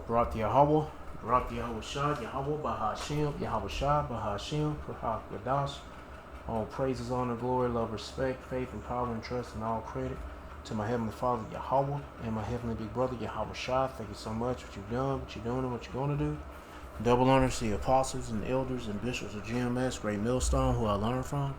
Barak Yahweh, Barak Yahweh Shah, Yahweh Bahashim, Yahweh Shah, Bahashim, Purhak Wadash. All praises, honor, glory, love, respect, faith, and power, and trust, and all credit to my Heavenly Father, Yahweh, and my Heavenly Big Brother, Yahweh Shah. Thank you so much for what you've done, what you're doing, and what you're going to do. Double honors to the apostles and elders and bishops of GMS, Great Millstone, who I learned from,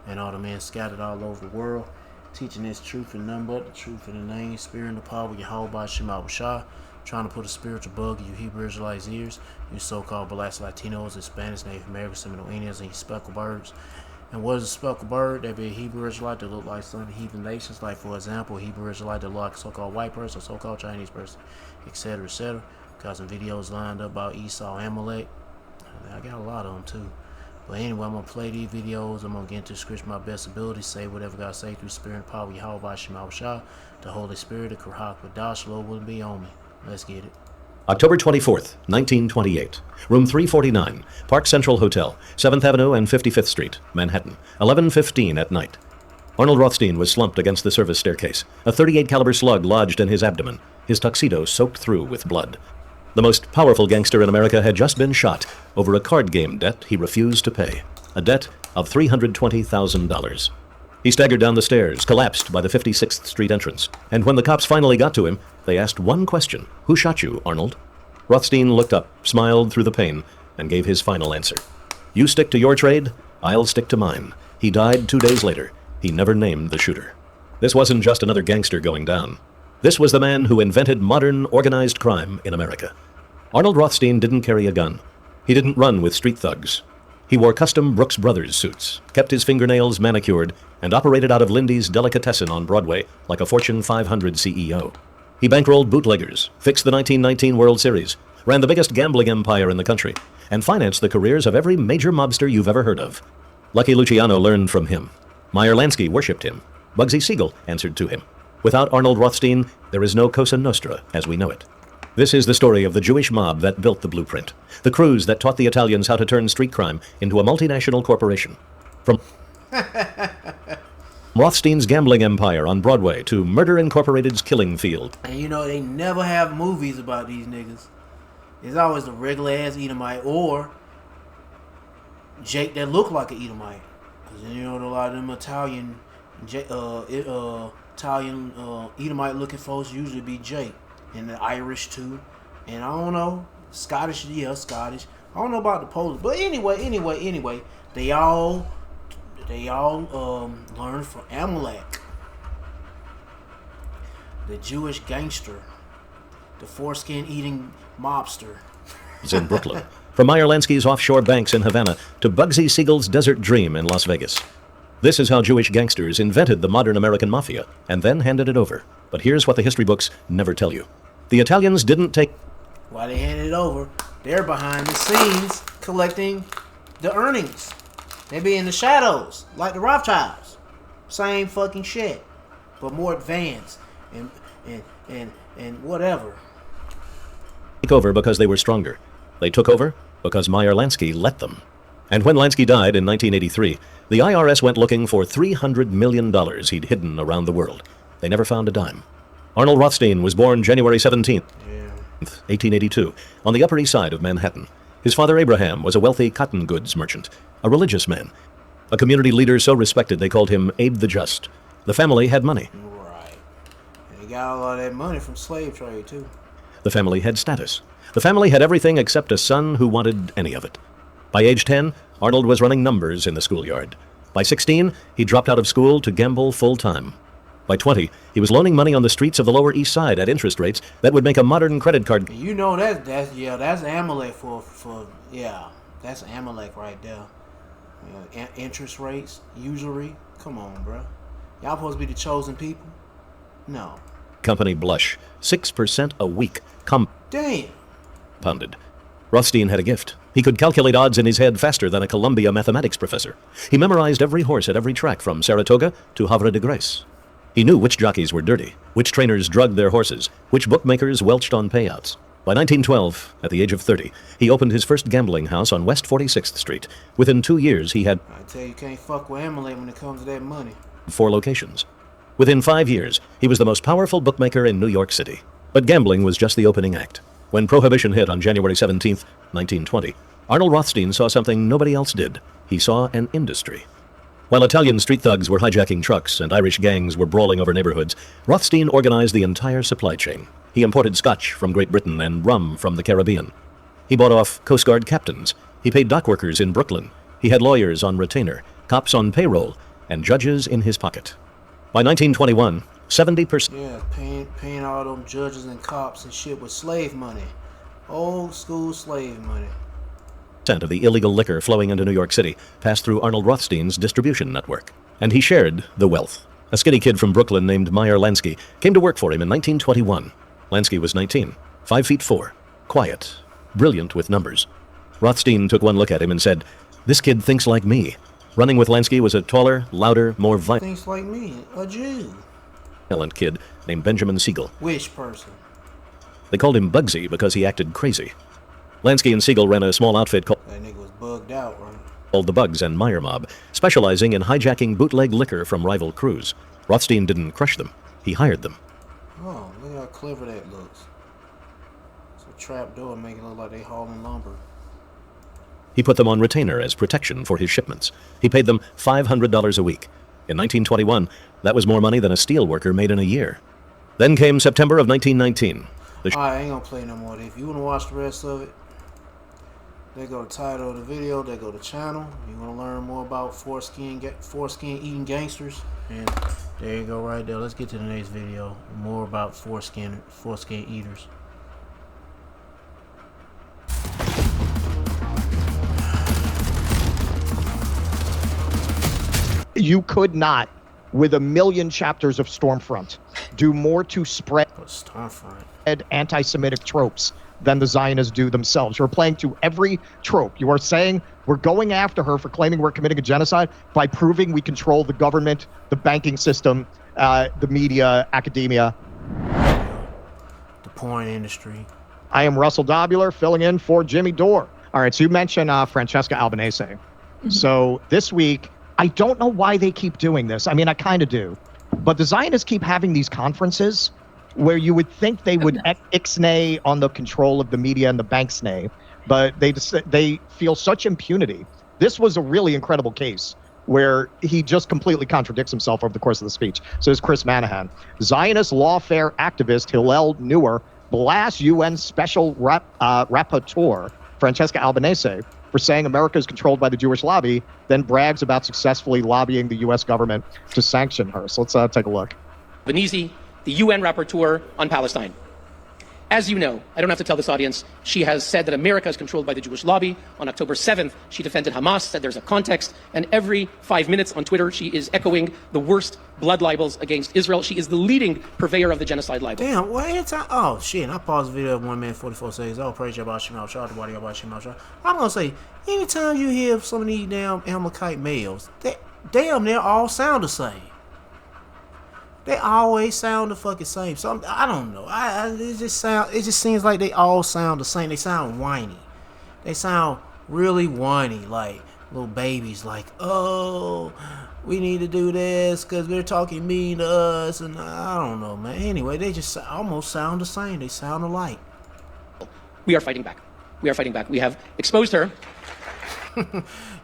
and all the men scattered all over the world, teaching this truth and none but the truth in the name, spirit, and the power of Yahweh by Shema Shah, trying to put a spiritual bug in you Hebrew Israelites' ears, you so-called Black Latinos, Hispanics, Native Americans, Seminole Indians, and you speckled birds. And what is a speckled bird? That'd be a Hebrew Israelite that look like some heathen nations, like for example, a Hebrew Israelite that look like a so-called white person, a so-called Chinese person, etc., etc. Got some videos lined up about Esau, Amalek. I got a lot of them too. But anyway, I'm going to play these videos. I'm going to get into the scripture my best ability, say whatever God say through spirit and power, Yahweh by Shema Shah, the Holy Spirit, the Kurhak Wadash, Lord will be on me. Let's get it. October 24th, 1928. Room 349, Park Central Hotel, 7th Avenue and 55th Street, Manhattan, 11:15 at night. Arnold Rothstein was slumped against the service staircase, a .38 caliber slug lodged in his abdomen, his tuxedo soaked through with blood. The most powerful gangster in America had just been shot over a card game debt he refused to pay, a debt of $320,000. He staggered down the stairs, collapsed by the 56th Street entrance, and when the cops finally got to him, they asked one question: "Who shot you, Arnold?" Rothstein looked up, smiled through the pain, and gave his final answer. "You stick to your trade, I'll stick to mine." He died 2 days later. He never named the shooter. This wasn't just another gangster going down. This was the man who invented modern organized crime in America. Arnold Rothstein didn't carry a gun. He didn't run with street thugs. He wore custom Brooks Brothers suits, kept his fingernails manicured, and operated out of Lindy's Delicatessen on Broadway like a Fortune 500 CEO. He bankrolled bootleggers, fixed the 1919 World Series, ran the biggest gambling empire in the country, and financed the careers of every major mobster you've ever heard of. Lucky Luciano learned from him. Meyer Lansky worshipped him. Bugsy Siegel answered to him. Without Arnold Rothstein, there is no Cosa Nostra as we know it. This is the story of the Jewish mob that built the blueprint, the crews that taught the Italians how to turn street crime into a multinational corporation. From Rothstein's gambling empire on Broadway to Murder Incorporated's killing field. And you know, they never have movies about these niggas. It's always the regular ass Edomite or Jake that look like an Edomite. Because you know, a lot of them Italian Edomite looking folks usually be Jake. And the Irish too. And I don't know. Scottish, yeah, Scottish. I don't know about the Polish. But anyway, they all learned from Amalek, the Jewish gangster, the foreskin eating mobster. In Brooklyn. From Meyer Lansky's offshore banks in Havana to Bugsy Siegel's desert dream in Las Vegas. This is how Jewish gangsters invented the modern American mafia and then handed it over. But here's what the history books never tell you. The Italians didn't take... While they handed it over, they're behind the scenes collecting the earnings. They be in the shadows, like the Rothschilds. Same fucking shit, but more advanced and whatever. Take over because they were stronger. They took over because Meyer Lansky let them. And when Lansky died in 1983, the IRS went looking for $300 million he'd hidden around the world. They never found a dime. Arnold Rothstein was born January 17th, 1882, on the Upper East Side of Manhattan. His father Abraham was a wealthy cotton goods merchant, a religious man, a community leader so respected they called him Abe the Just. The family had money. Right. And he got a lot of that money from slave trade too. The family had status. The family had everything except a son who wanted any of it. By age 10, Arnold was running numbers in the schoolyard. By 16, he dropped out of school to gamble full-time. By 20, he was loaning money on the streets of the Lower East Side at interest rates that would make a modern credit card. You know that's Amalek that's Amalek right there. Interest rates, usury. Come on, bro. Y'all supposed to be the chosen people? No. Company blush, 6% a week. Damn. Compounded. Rothstein had a gift. He could calculate odds in his head faster than a Columbia mathematics professor. He memorized every horse at every track from Saratoga to Havre de Grace. He knew which jockeys were dirty, which trainers drugged their horses, which bookmakers welched on payouts. By 1912, at the age of 30, he opened his first gambling house on West 46th Street. Within 2 years, he had... I tell you, can't fuck with Amalek when it comes to that money. 4 locations. Within 5 years, he was the most powerful bookmaker in New York City. But gambling was just the opening act. When Prohibition hit on January 17, 1920, Arnold Rothstein saw something nobody else did. He saw an industry. While Italian street thugs were hijacking trucks and Irish gangs were brawling over neighborhoods, Rothstein organized the entire supply chain. He imported scotch from Great Britain and rum from the Caribbean. He bought off Coast Guard captains. He paid dock workers in Brooklyn. He had lawyers on retainer, cops on payroll, and judges in his pocket. By 1921, 70%. Yeah, paying all them judges and cops and shit with slave money. Old school slave money. Of the illegal liquor flowing into New York City passed through Arnold Rothstein's distribution network. And he shared the wealth. A skinny kid from Brooklyn named Meyer Lansky came to work for him in 1921. Lansky was 19, 5'4", quiet, brilliant with numbers. Rothstein took one look at him and said, "This kid thinks like me." Running with Lansky was a taller, louder, more violent. Thinks like me, a Jew. Kid named Benjamin Siegel. Which person? They called him Bugsy because he acted crazy. Lansky and Siegel ran a small outfit called That nigga was bugged out, right? the Bugs and Meyer Mob, specializing in hijacking bootleg liquor from rival crews. Rothstein didn't crush them. He hired them. Oh, look how clever that looks. It's a trap door making it look like they hauling lumber. He put them on retainer as protection for his shipments. He paid them $500 a week. In 1921, that was more money than a steel worker made in a year. Then came September of 1919. I ain't gonna play no more. If you wanna watch the rest of it, they go to the title of the video, they go to channel. You wanna learn more about foreskin eating gangsters, and there you go right there. Let's get to the next video. More about foreskin eaters. You could not, with a million chapters of Stormfront, do more to spread anti-Semitic tropes than the Zionists do themselves. You're playing to every trope. You are saying we're going after her for claiming we're committing a genocide by proving we control the government, the banking system, the media, academia. The porn industry. I am Russell Dobular, filling in for Jimmy Dore. All right, so you mentioned Francesca Albanese. Mm-hmm. So this week, I don't know why they keep doing this. I mean, I kind of do. But the Zionists keep having these conferences where you would think they would ixnay on the control of the media and the banksnay, but they feel such impunity. This was a really incredible case where he just completely contradicts himself over the course of the speech. So there's Chris Manahan. Zionist lawfare activist Hillel Neuer blasts UN Special Rapporteur Francesca Albanese for saying America is controlled by the Jewish lobby, then brags about successfully lobbying the U.S. government to sanction her. So let's take a look. Albanese, the UN rapporteur on Palestine. As you know, I don't have to tell this audience, she has said that America is controlled by the Jewish lobby. On October 7th, she defended Hamas, said there's a context, and every 5 minutes on Twitter, she is echoing the worst blood libels against Israel. She is the leading purveyor of the genocide libel. Damn, what anytime? Oh, shit, I paused the video at 1 minute 44 seconds. Oh, praise Yahweh Shema Shah, the body of Shema Shah. I'm going to say, anytime you hear some of these damn Amalekite males, they all sound the same. They always sound the fucking same. So I don't know. It just seems like they all sound the same. They sound whiny. They sound really whiny, like little babies. Like, oh, we need to do this because they're talking mean to us, and I don't know, man. Anyway, they just almost sound the same. They sound alike. We are fighting back. We are fighting back. We have exposed her.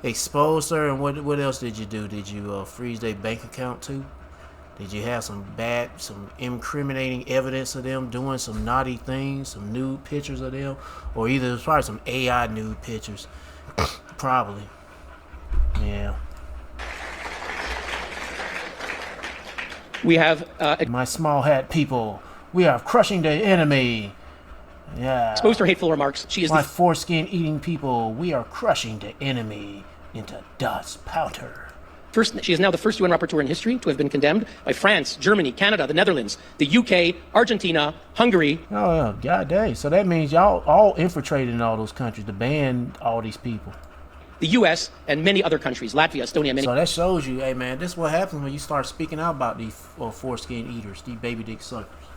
Exposed her, and what else did you do? Did you freeze their bank account too? Did you have some incriminating evidence of them doing some naughty things, some nude pictures of them? Or either it was probably some AI nude pictures. Probably. Yeah. We have... My small hat people, we are crushing the enemy. Yeah. Exposed her hateful remarks. She is my foreskin eating people, we are crushing the enemy into dust powder. She is now the first UN rapporteur in history to have been condemned by France, Germany, Canada, the Netherlands, the UK, Argentina, Hungary. Oh, yeah, god dang. So that means y'all all infiltrated in all those countries to ban all these people. The US and many other countries, Latvia, Estonia, many. So that shows you, hey man, this is what happens when you start speaking out about these foreskin eaters, these baby dick suckers.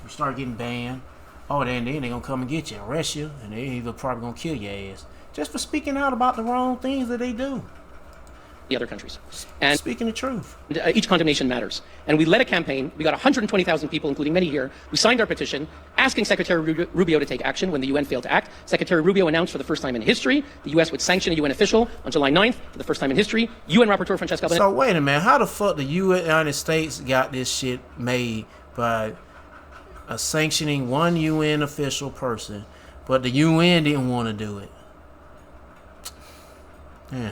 You start getting banned. Oh, then they're gonna come and get you, arrest you, and they're either probably gonna kill your ass just for speaking out about the wrong things that they do. the other countries. And Speaking the truth. each condemnation matters. And we led a campaign. We got 120,000 people, including many here, who signed our petition asking Secretary Rubio to take action when the UN failed to act. Secretary Rubio announced for the first time in history the U.S. would sanction a UN official on July 9th. For the first time in history, UN Rapporteur Francesca Albanese. So wait a minute, how the fuck the United States got this shit made by sanctioning one UN official person, but the UN didn't want to do it? Yeah.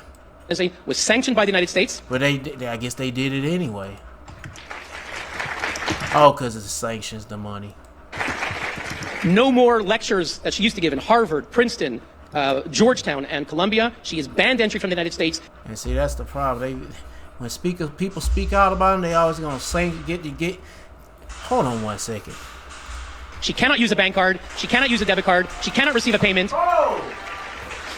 Was sanctioned by the United States. But I guess they did it anyway. Oh, because of the sanctions, the money. No more lectures that she used to give in Harvard, Princeton, Georgetown, and Columbia. She is banned entry from the United States. And see, that's the problem. When people speak out about them, they always gonna say get. Hold on 1 second. She cannot use a bank card. She cannot use a debit card. She cannot receive a payment. Oh!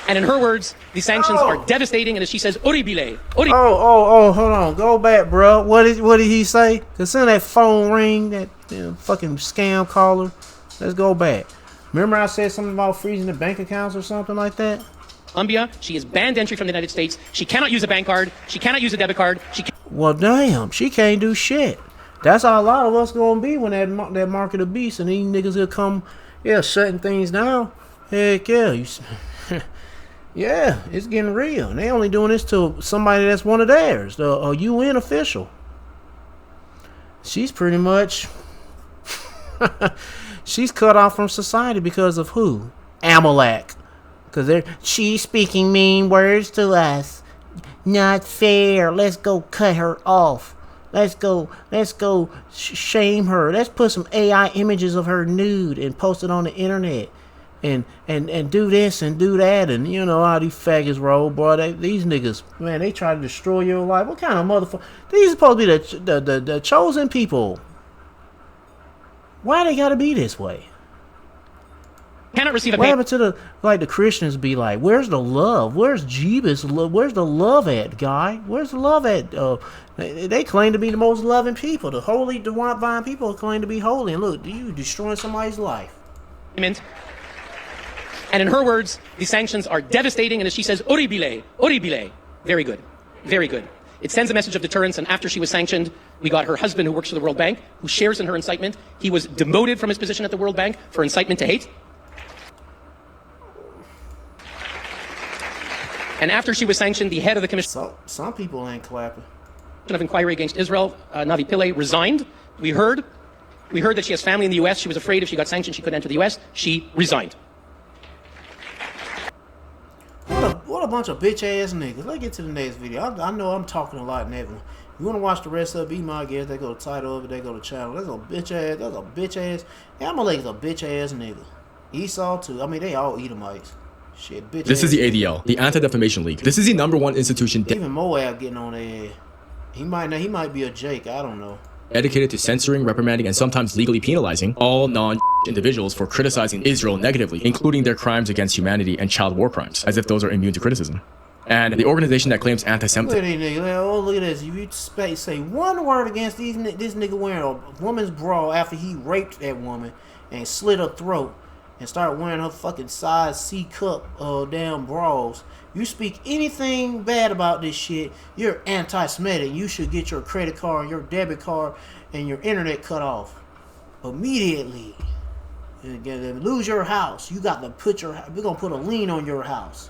And in her words, these sanctions are devastating. And as she says, horribile. Oh, hold on. Go back, bro. What did he say? Because in that phone ring, that fucking scam caller. Let's go back. Remember I said something about freezing the bank accounts or something like that? Colombia, she is banned entry from the United States. She cannot use a bank card. She cannot use a debit card. Well, damn. She can't do shit. That's how a lot of us gonna be when that market of beast and these niggas will come, shutting things down. Heck yeah. Yeah, it's getting real. And they only doing this to somebody that's one of theirs, a UN official. She's pretty much, she's cut off from society because of who? Amalek. Because she's speaking mean words to us. Not fair. Let's go cut her off. Let's go shame her. Let's put some AI images of her nude and post it on the internet. And do this and do that, and you know how these faggots roll, boy. These niggas, man, they try to destroy your life. What kind of motherfucker? These are supposed to be the chosen people. Why they gotta be this way? Cannot receive a What payment. happened to the Christians be like? Where's the love? Where's Jeebus love? Where's the love at, guy? Where's the love at? They claim to be the most loving people. The holy, divine people claim to be holy. And look, you destroying somebody's life. And in her words, these sanctions are devastating. And as she says, horribile. Very good. Very good. It sends a message of deterrence. And after she was sanctioned, we got her husband, who works for the World Bank, who shares in her incitement. He was demoted from his position at the World Bank for incitement to hate. And after she was sanctioned, the head of the Commission So some people ain't clapping. of Inquiry against Israel, Navi Pillay, resigned. We heard that she has family in the U.S. She was afraid if she got sanctioned, she couldn't enter the U.S. She resigned. What a bunch of bitch ass niggas. Let's get to the next video. I know I'm talking a lot in that one. You want to watch the rest of it, be my guest. They go to title of it, they go to channel. That's a bitch ass. Amalek is a bitch ass nigga. Esau too. I mean, they all Edomites. Shit, bitch. This is the ADL, the Anti-Defamation League. This is the #1 institution Even Moab getting on their ass. He might be a Jake. I don't know. dedicated to censoring, reprimanding, and sometimes legally penalizing all non-individuals for criticizing Israel negatively, including their crimes against humanity and child war crimes, as if those are immune to criticism. And the organization that claims Look at anti-Semitism. these niggas. Oh, look at this. If you say one word against this nigga wearing a woman's bra after he raped that woman and slit her throat and started wearing her fucking size C cup damn bras. You speak anything bad about this shit, you're anti-Semitic. You should get your credit card, your debit card, and your internet cut off immediately. Lose your house. You got to we're gonna put a lien on your house.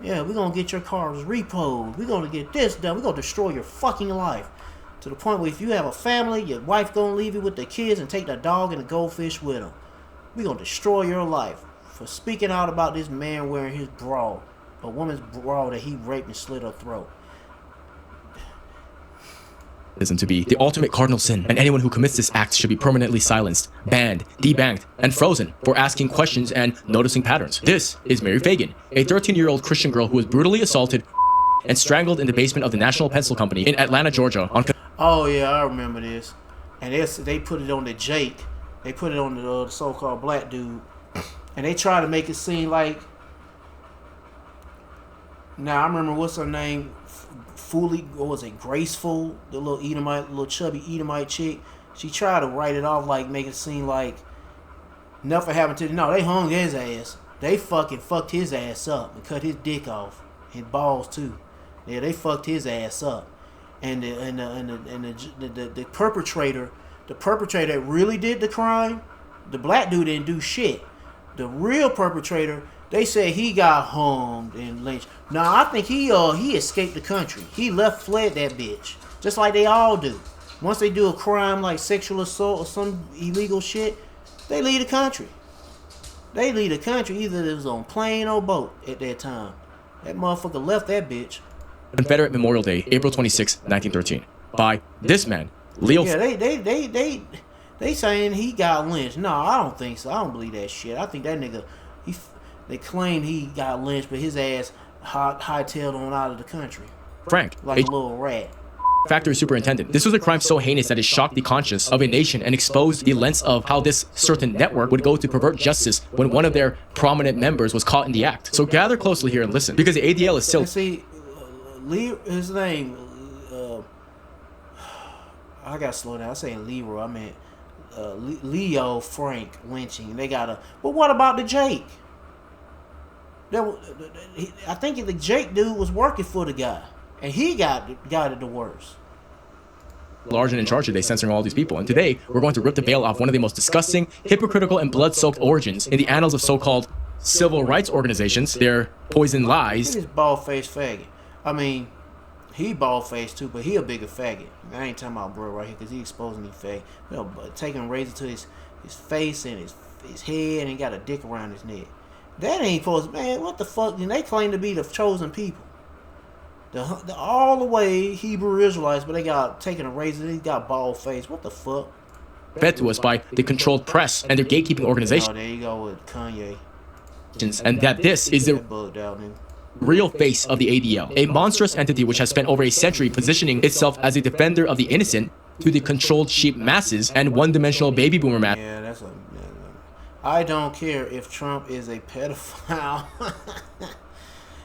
Yeah, we're gonna get your cars repoed. We're gonna get this done. We're gonna destroy your fucking life. To the point where if you have a family, your wife gonna leave you with the kids and take the dog and the goldfish with them. We're gonna destroy your life for speaking out about this man wearing his bra. A woman's bra that he raped and slit her throat. To be the ultimate cardinal sin, and anyone who commits this act should be permanently silenced, banned, debanked, and frozen for asking questions and noticing patterns. This is Mary Fagan, a 13-year-old Christian girl who was brutally assaulted and strangled in the basement of the National Pencil Company in Atlanta, Georgia. Oh yeah, I remember this. And they put it on the Jake. They put it on the so-called black dude, and they try to make it seem like. Now I remember what's her name. What was it, Graceful, the little chubby Edomite chick. She tried to write it off like make it seem like nothing happened to him. No, they hung his ass. They fucking fucked his ass up and cut his dick off, his balls too. Yeah, they fucked his ass up. And the perpetrator that really did the crime, the black dude didn't do shit. The real perpetrator, they said he got hung and lynched. Now I think he escaped the country. He fled that bitch, just like they all do. Once they do a crime like sexual assault or some illegal shit, they leave the country. They leave the country. Either it was on plane or boat at that time. That motherfucker left that bitch. Confederate Memorial Day, April 26, 1913, by this man, Leo. Yeah, they saying he got lynched. No, I don't think so. I don't believe that shit. I think that nigga, they claim he got lynched, but his ass hightailed on out of the country. Frank, like a little rat. Factory superintendent. This was a crime so heinous that it shocked the conscience of a nation and exposed the lengths of how this certain network would go to pervert justice when one of their prominent members was caught in the act. So gather closely here and listen, because the ADL is still... See, his name, I gotta slow down. I'm saying Leroy. I meant Leo Frank lynching. They got but what about the Jake? I think the Jake dude was working for the guy, and he got it the worst. Large and in charge today, censoring all these people. And today, we're going to rip the veil off one of the most disgusting, hypocritical, and blood-soaked origins in the annals of so-called civil rights organizations. Their poison lies. He's bald-faced faggot. I mean, he bald-faced too, but he a bigger faggot. I ain't talking about bro right here, because he exposing me faggot. You know, taking a razor to his face and his head, and he got a dick around his neck. That ain't supposed to, man, what the fuck? And they claim to be the chosen people. The all the way Hebrew Israelites, but they got taking a razor, he got bald face. What the fuck? Fed to us by the controlled press and their gatekeeping organizations. Oh, there you go with Kanye. And that this is the real face of the ADL, a monstrous entity which has spent over a century positioning itself as a defender of the innocent to the controlled sheep masses and one-dimensional baby boomer mass. Yeah, I don't care if Trump is a pedophile.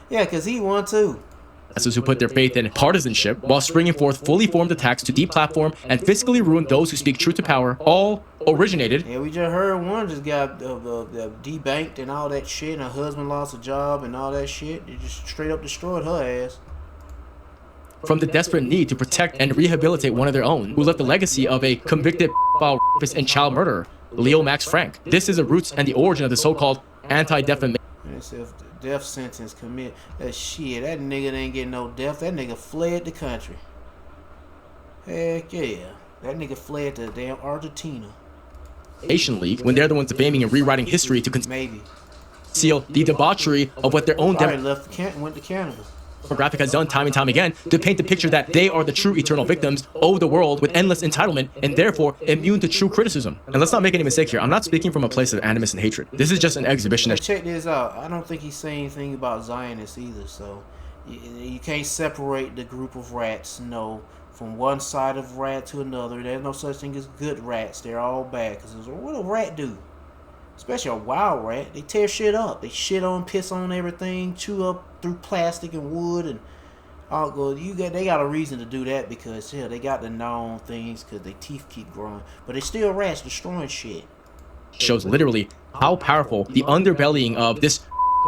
Yeah, because he won too. Those who put their faith in partisanship while springing forth fully formed attacks to deplatform and fiscally ruin those who speak truth to power, all originated. Yeah, we just heard one just got debanked and all that shit, and her husband lost a job and all that shit. It just straight up destroyed her ass. From the desperate need to protect and rehabilitate one of their own, who left the legacy of a convicted rapist and child murderer, Leo Max Frank. This is the roots and the origin of the so-called anti-defamation. Death sentence commit that shit. That nigga didn't get no death. That nigga fled the country. Heck yeah. That nigga fled to damn Argentina. League, when they're the ones defaming and rewriting history to conceal the debauchery of what their own went to Canada. Demographic has done time and time again to paint the picture that they are the true eternal victims, owe the world with endless entitlement, and therefore immune to true criticism. And let's not make any mistake here. I'm not speaking from a place of animus and hatred. This is just an exhibition. Check this out. I don't think he's saying anything about Zionists either. So you can't separate the group of rats. No, from one side of rat to another. There's no such thing as good rats. They're all bad. Because what a rat do? Especially a wild rat. They tear shit up. They shit on, piss on everything, chew up through plastic and wood, and all go. They got a reason to do that because they got to gnaw on things because their teeth keep growing. But they still rats destroying shit. Shows literally how powerful the underbellying of this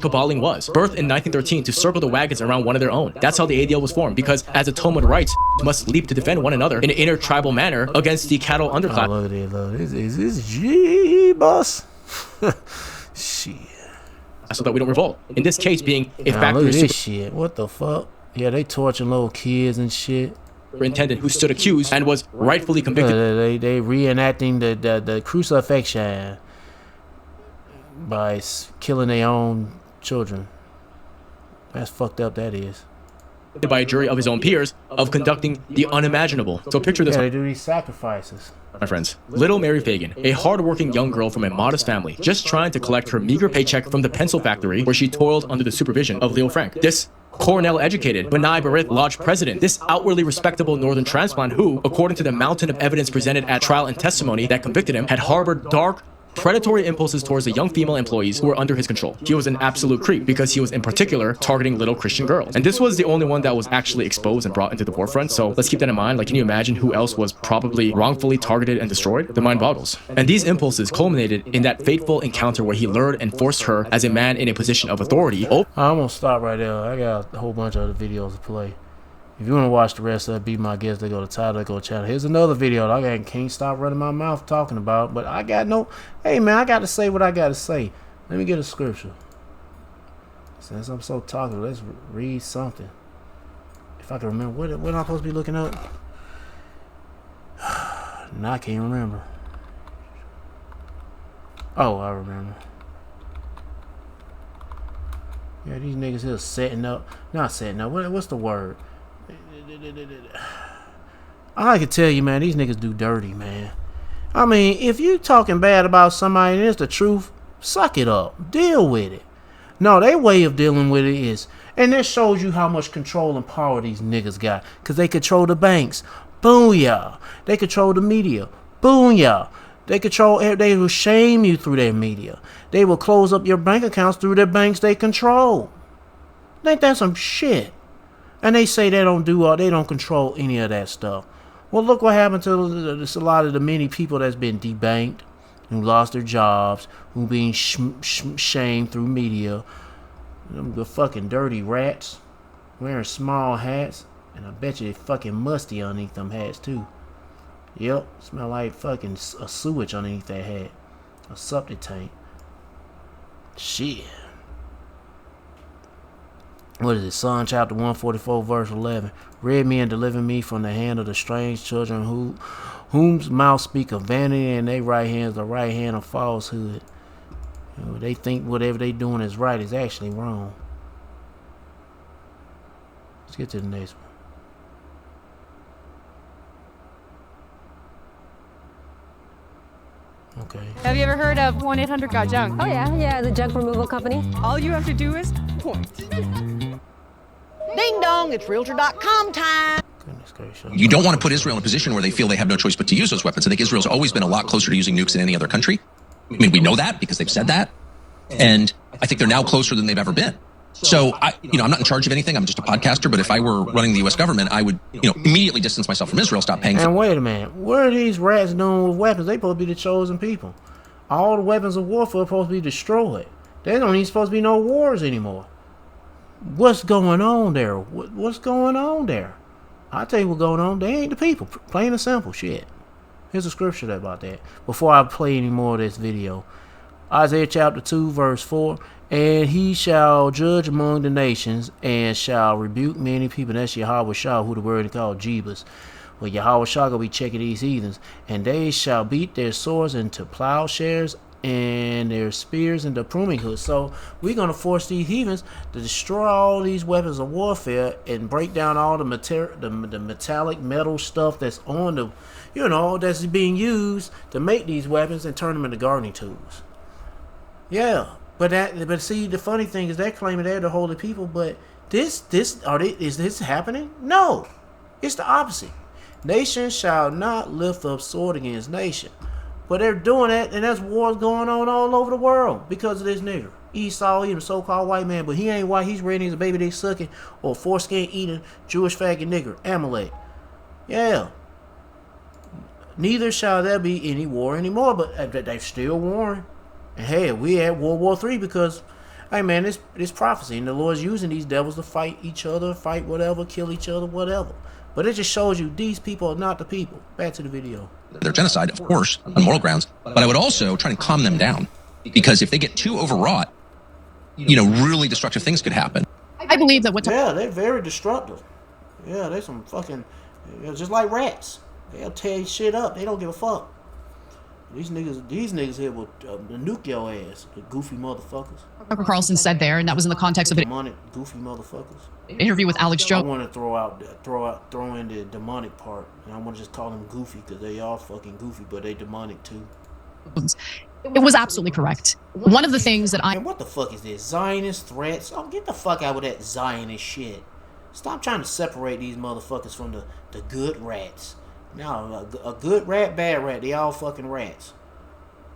caballing was. Birthed in 1913 to circle the wagons around one of their own. That's how the ADL was formed, because as a Talmud writes, must leap to defend one another in an intertribal manner against the cattle underclass. Oh, look at this. Is this G-Bus? Shit. So that we don't revolt. In this case being a factory look at this shit. What the fuck? Yeah, they torturing little kids and shit. Superintendent who stood accused and was rightfully convicted. They reenacting the crucifixion by killing their own children. That's fucked up, that is. By a jury of his own peers of conducting the unimaginable. So picture this. Yeah, they do these sacrifices. My friends, little Mary Fagan, a hard-working young girl from a modest family, just trying to collect her meager paycheck from the pencil factory where she toiled under the supervision of Leo Frank. This Cornell-educated, B'nai B'rith Lodge president, this outwardly respectable northern transplant who, according to the mountain of evidence presented at trial and testimony that convicted him, had harbored dark, predatory impulses towards the young female employees who were under his control. He was an absolute creep because he was in particular targeting little Christian girls. And this was the only one that was actually exposed and brought into the forefront. So let's keep that in mind. Like, can you imagine who else was probably wrongfully targeted and destroyed? The mind boggles. And these impulses culminated in that fateful encounter where he lured and forced her as a man in a position of authority. I'm gonna stop right there. I got a whole bunch of other videos to play. If you want to watch the rest of it, Be My Guest, they go to title, they go to channel. Here's another video that I can't stop running my mouth talking about, but I got no, hey man, I got to say what I got to say. Let me get a scripture. Since I'm so talkative, let's read something. If I can remember, what am I supposed to be looking up? No, I can't remember. Oh, I remember. Yeah, these niggas here setting up. Not setting up. What's the word? I can tell you, man, these niggas do dirty, man. I mean, if you talking bad about somebody and it's the truth, suck it up. Deal with it. No, their way of dealing with it is, and that shows you how much control and power these niggas got. Because they control the banks. Booyah. They control the media. Booyah. They will shame you through their media. They will close up your bank accounts through their banks they control. Ain't that some shit? And they say they don't control any of that stuff. Well, look what happened to a lot of the many people that's been debanked, who lost their jobs, who being shamed through media. Them the fucking dirty rats wearing small hats, and I bet you they fucking musty underneath them hats too. Yep, smell like fucking a sewage underneath that hat, a septic tank. Shit. What is it? Psalm chapter 144, verse 11. Rid me and deliver me from the hand of the strange children whose mouth speak of vanity, and their right hand is the right hand of falsehood. You know, they think whatever they doing is right is actually wrong. Let's get to the next one. Okay. Have you ever heard of 1-800-GOT-JUNK? Oh yeah, the junk removal company. All you have to do is point. Ding dong, it's Realtor.com time. Goodness gracious. You don't want to put Israel in a position where they feel they have no choice but to use those weapons. I think Israel's always been a lot closer to using nukes than any other country. I mean, we know that because they've said that. And I think they're now closer than they've ever been. So, I'm not in charge of anything. I'm just a podcaster. But if I were running the U.S. government, I would, immediately distance myself from Israel, stop paying for it. And wait a minute. What are these rats doing with weapons? They supposed to be the chosen people. All the weapons of warfare are supposed to be destroyed. There don't even supposed to be no wars anymore. What's going on there? What's going on there? I'll tell you what's going on. They ain't the people. Plain and simple shit. Here's a scripture about that. Before I play any more of this video. Isaiah chapter 2 verse 4. And he shall judge among the nations and shall rebuke many people. That's Yahweh Shah, who the word is called Jebus. Well, Yahweh Shah gonna be checking these heathens. And they shall beat their swords into plowshares and their spears into pruning hooks. So we're gonna force these heathens to destroy all these weapons of warfare and break down all the metallic metal stuff that's on the, that's being used to make these weapons and turn them into gardening tools. Yeah, but see, the funny thing is they're claiming they're the holy people, but is this happening? No, it's the opposite. Nation shall not lift up sword against nation. But they're doing that, and that's wars going on all over the world because of this nigger. Esau, he's a so-called white man, but he ain't white. He's ready as a baby they sucking or foreskin eating Jewish faggot nigger. Amalek. Yeah. Neither shall there be any war anymore, but they're still warring. And hey, we at World War III because, hey man, it's prophecy, and the Lord's using these devils to fight each other, fight whatever, kill each other, whatever. But it just shows you these people are not the people. Back to the video. They're genocide, of course, on moral grounds. But I would also try and calm them down. Because if they get too overwrought, really destructive things could happen. I believe that Yeah, they're very destructive. Yeah, they're some fucking, just like rats. They'll tear shit up. They don't give a fuck. These niggas here will nuke your ass. The goofy motherfuckers. Tucker Carlson said there, and that was in the context of an demonic, goofy motherfuckers. interview with Alex I Jones. want to throw in the demonic part, and I want to just call them goofy because they are fucking goofy, but they demonic too. It was absolutely correct. One of the things that And what the fuck is this? Zionist threats? Oh, get the fuck out with that Zionist shit. Stop trying to separate these motherfuckers from the good rats. No, a good rat, bad rat, they all fucking rats.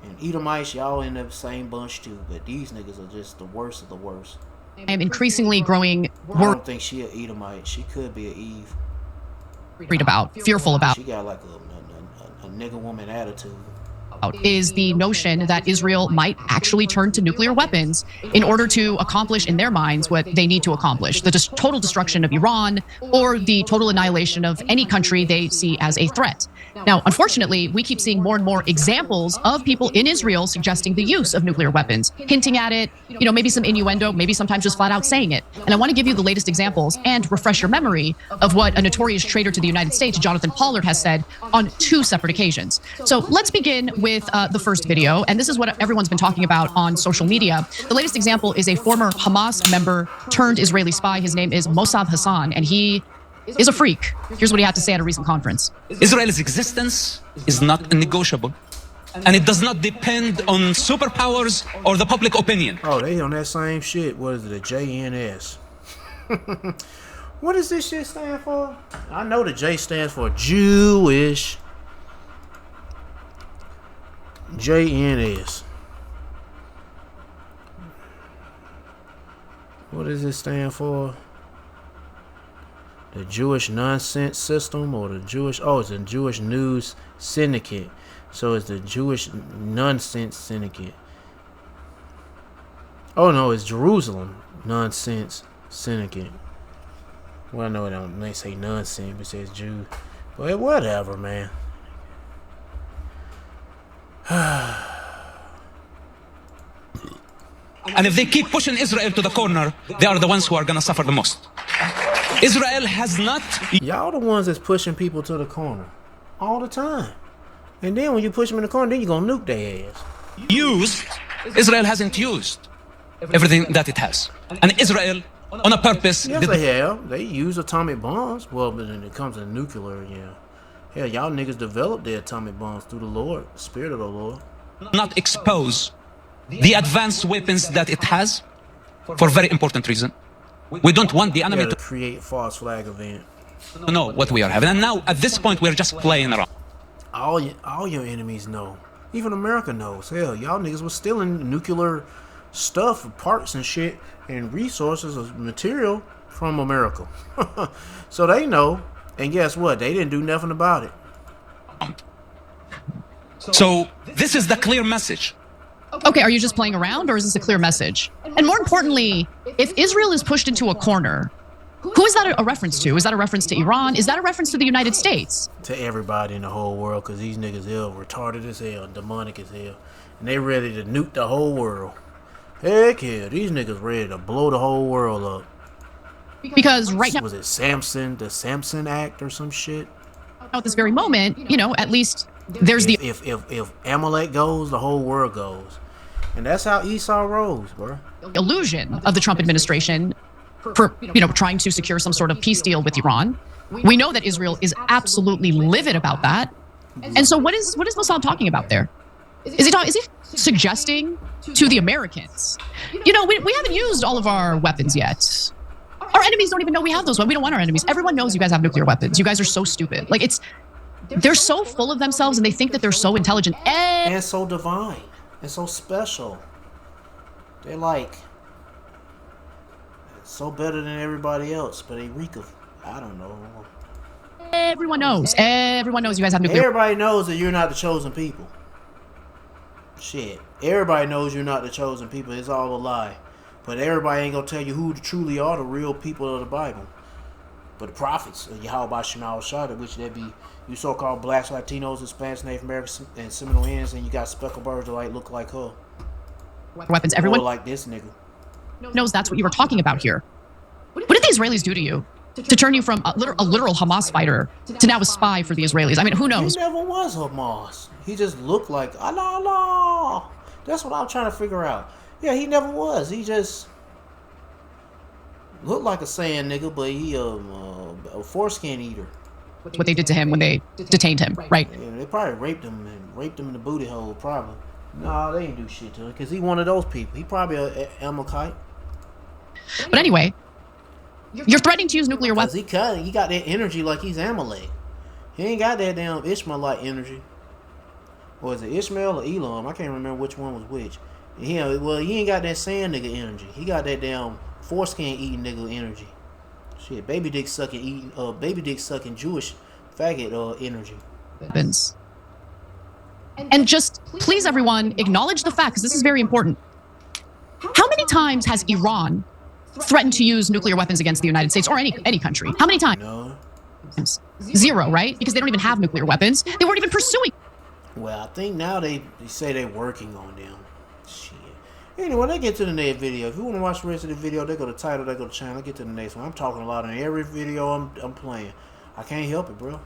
And Edomites, y'all in the same bunch too, but these niggas are just the worst of the worst. I am increasingly growing I don't think she an Edomite. She could be an Eve. worried about, fearful about. She got like a nigga woman attitude. Is the notion that Israel might actually turn to nuclear weapons in order to accomplish in their minds what they need to accomplish, the total destruction of Iran or the total annihilation of any country they see as a threat. Now, unfortunately, we keep seeing more and more examples of people in Israel suggesting the use of nuclear weapons, hinting at it, maybe some innuendo, maybe sometimes just flat out saying it. And I want to give you the latest examples and refresh your memory of what a notorious traitor to the United States, Jonathan Pollard, has said on 2 separate occasions. So let's begin with the first video, and this is what everyone's been talking about on social media. The latest example is a former Hamas member turned Israeli spy. His name is Mossad Hassan, and he is a freak. Here's what he had to say at a recent conference. Israel's existence is not negotiable, and it does not depend on superpowers or the public opinion. Oh, they on that same shit. What is it, a JNS? What does this shit stand for? I know the J stands for Jewish. JNS. What does it stand for? The Jewish Nonsense System, or the Jewish... Oh, it's the Jewish News Syndicate. So it's the Jewish Nonsense Syndicate. Oh no, it's Jerusalem Nonsense Syndicate. Well, I know it don't. They say nonsense, but it says Jew. But whatever, man. And if they keep pushing Israel to the corner, they are the ones who are going to suffer the most. Israel has not... Y'all the ones that's pushing people to the corner all the time. And then when you push them in the corner, then you're going to nuke their ass. Israel hasn't used everything that it has. And Israel, on a purpose... Yes, they have. They use atomic bombs. Well, but when it comes to nuclear, yeah. Hell, y'all niggas developed their atomic bombs through the Lord, Spirit of the Lord. Not expose the advanced weapons that it has for a very important reason. We don't want the enemy to create false flag event. know what we are having. And now, at this point, we're just playing around. All your enemies know. Even America knows. Hell, y'all niggas was stealing nuclear stuff, parts and shit, and resources of material from America. So they know. And guess what? They didn't do nothing about it. So this is the clear message. Okay, are you just playing around, or is this a clear message? And more importantly, if Israel is pushed into a corner, who is that a reference to? Is that a reference to Iran? Is that a reference to the United States? To everybody in the whole world, because these niggas hell retarded as hell, demonic as hell. And they ready to nuke the whole world. Heck yeah, these niggas ready to blow the whole world up. Because right now... Was it Samson, the Samson Act or some shit? At this very moment, at least there's the... If Amalek goes, the whole world goes. And that's how Esau rose, bro. Illusion of the Trump administration for, trying to secure some sort of peace deal with Iran. We know that Israel is absolutely livid about that. And so what is Mossad talking about there? Is he suggesting to the Americans, we haven't used all of our weapons yet. Our enemies don't even know we have those weapons. We don't want our enemies. Everyone knows you guys have nuclear weapons. You guys are so stupid. Like, they're so full of themselves, and they think that they're so intelligent and so divine and so special. They're like so better than everybody else, but they reek of, I don't know. Everyone knows you guys have nuclear. Everybody knows that you're not the chosen people. Shit, everybody knows you're not the chosen people. It's all a lie. But everybody ain't gonna tell you who truly are the real people of the Bible. But the prophets of Yahweh Shema Shada, which they be you so-called blacks, Latinos, Hispanics, Native Americans, and Seminole Indians, and you got speckled birds that look like her. Weapons. Everyone or like this nigga knows that's what you were talking about here. What did the Israelis do to you to turn you from a literal Hamas fighter to now a spy for the Israelis? I mean, who knows? He never was Hamas. He just looked like Allah. That's what I'm trying to figure out. Yeah, he never was. He just looked like a sand nigga, but he a foreskin eater. What they did to him when they detained him, right? Yeah, they probably raped him in the booty hole, probably. No, they didn't do shit to him because he one of those people. He probably a Amalekite. But anyway, you're threatening to use nuclear weapons. He got that energy like he's Amalek. He ain't got that damn Ishmaelite energy. Or is it Ishmael or Elam? I can't remember which one was which. He ain't got that sand nigga energy. He got that damn foreskin eating nigga energy. Shit, baby dick sucking Jewish faggot energy. Weapons. And just please, everyone, acknowledge the fact, because this is very important. How many times has Iran threatened to use nuclear weapons against the United States or any country? How many times? No. Zero, right? Because they don't even have nuclear weapons. They weren't even pursuing. Well, I think now they say they're working on them. Shit. Anyway, let's get to the next video. If you want to watch the rest of the video, they go to title, they go to channel. Get to the next one. I'm talking a lot in every video I'm playing. I can't help it, bro.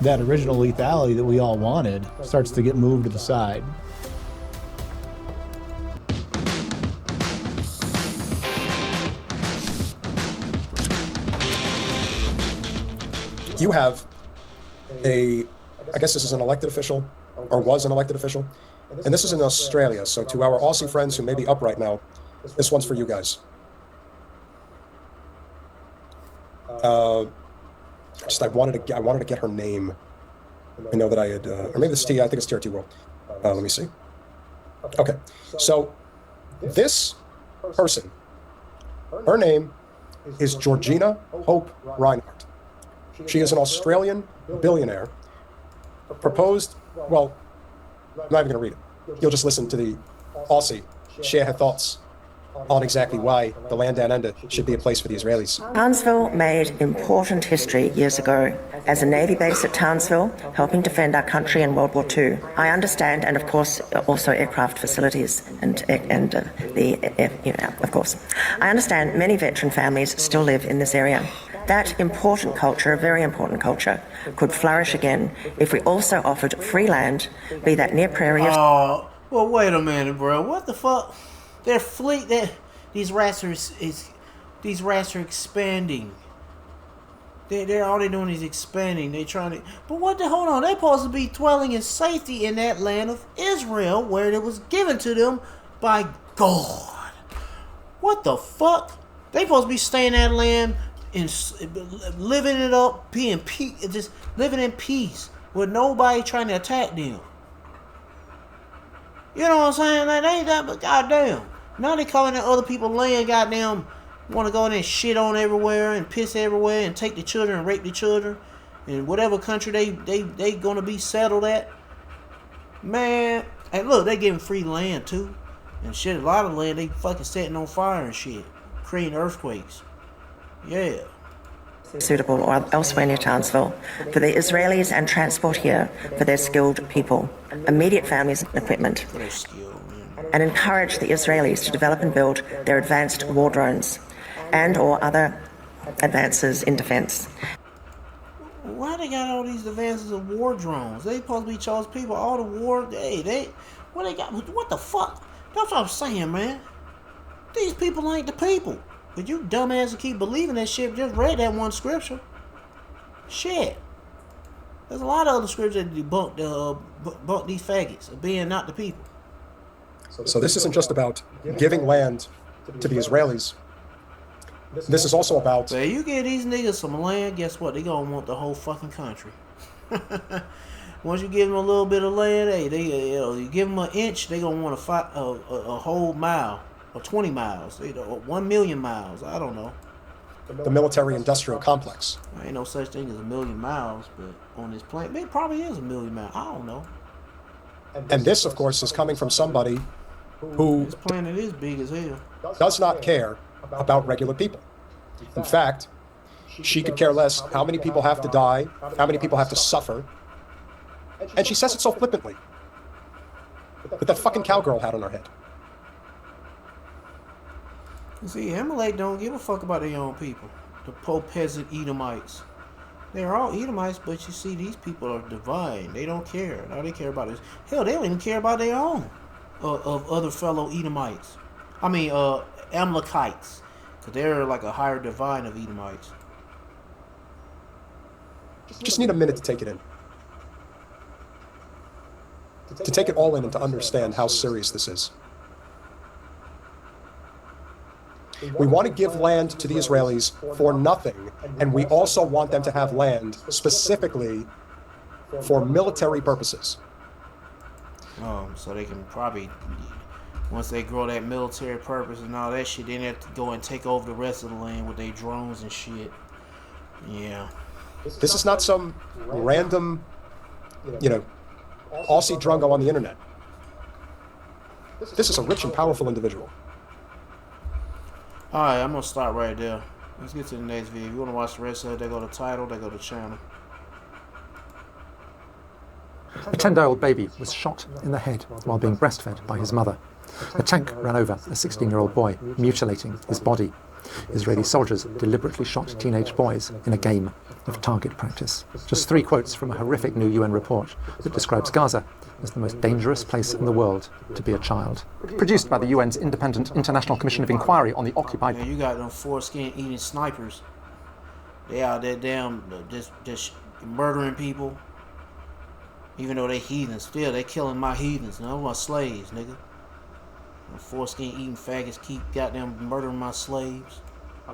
That original lethality that we all wanted starts to get moved to the side. You have I guess this is an elected official, or was an elected official, and this is in Australia. So to our Aussie friends who may be up right now, this one's for you guys. I wanted to get her name. I know that I had, or maybe this is I think it's TRT World. Let me see. Okay, so this person, her name is Georgina Hope Reinhardt. She is an Australian billionaire. Proposed, well, I'm not even going to read it. You'll just listen to the Aussie share her thoughts on exactly why the land down under should be a place for the Israelis. Townsville made important history years ago as a Navy base at Townsville, helping defend our country in World War II. I understand, and of course, also aircraft facilities of course. I understand many veteran families still live in this area. That important culture, very important culture, could flourish again if we also offered free land, be that near prairie. Oh, well, wait a minute, bro. What the fuck? These rats are expanding. They're all they're doing is expanding. They trying to, but hold on? They supposed to be dwelling in safety in that land of Israel, where it was given to them by God. What the fuck? They supposed to be staying in that land and living it up, being just living in peace with nobody trying to attack them. You know what I'm saying? Like, they ain't that, but goddamn. Now they calling at other people's land, goddamn, want to go in there and shit on everywhere and piss everywhere and take the children and rape the children in whatever country they gonna be settled at. Man, hey, look, they giving free land too. And shit, a lot of land they fucking setting on fire and shit, creating earthquakes. Yeah. Suitable or elsewhere near Townsville for the Israelis and transport here for their skilled people, immediate families and equipment, and encourage the Israelis to develop and build their advanced war drones and or other advances in defense. Why they got all these advances of war drones? They supposed to be chosen people, all the war, what they got, what the fuck? That's what I'm saying, man. These people ain't the people. But you dumbass keep believing that shit. Just read that one scripture. Shit. There's a lot of other scriptures that debunk these faggots of being not the people. So this isn't just about giving land to the Israelis. This is also about... So you give these niggas some land, guess what? They gonna want the whole fucking country. Once you give them a little bit of land, you give them an inch, they gonna want a whole mile. Or 20 miles, 1 million miles, I don't know. The military-industrial complex. There ain't no such thing as a million miles, but on this planet, it probably is a million miles, I don't know. And this, of course, is coming from somebody who... This planet is big as hell. ...does not care about regular people. In fact, she could care less how many people have to die, how many people have to suffer. And she says it so flippantly. With that fucking cowgirl hat on her head. See, Amalek don't give a fuck about their own people. The poor peasant Edomites. They're all Edomites, but you see, these people are divine. They don't care. All they care about is... Hell, they don't even care about their own. Of other fellow Edomites. I mean, Amalekites. Because they're like a higher divine of Edomites. Just need a minute to take it in. To take it all in and to understand how serious this is. We want to give land to the Israelis for nothing, and we also want them to have land specifically for military purposes. So they can probably, once they grow that military purpose and all that shit, then they have to go and take over the rest of the land with their drones and shit. Yeah. This is not some random, Aussie drungo on the internet. This is a rich and powerful individual. Alright, I'm going to stop right there. Let's get to the next video. If you want to watch the rest of it, they go to title, they go to channel. A 10-day-old baby was shot in the head while being breastfed by his mother. A tank ran over a 16-year-old boy, mutilating his body. Israeli soldiers deliberately shot teenage boys in a game of target practice. Just 3 quotes from a horrific new UN report that describes Gaza as the most dangerous place in the world to be a child. Produced by the UN's Independent International Commission of Inquiry on the occupied... Man, you got them foreskin-eating snipers. They out there just murdering people. Even though they heathens, still they killing my heathens. No, my slaves, nigga. The foreskin-eating faggots keep goddamn murdering my slaves.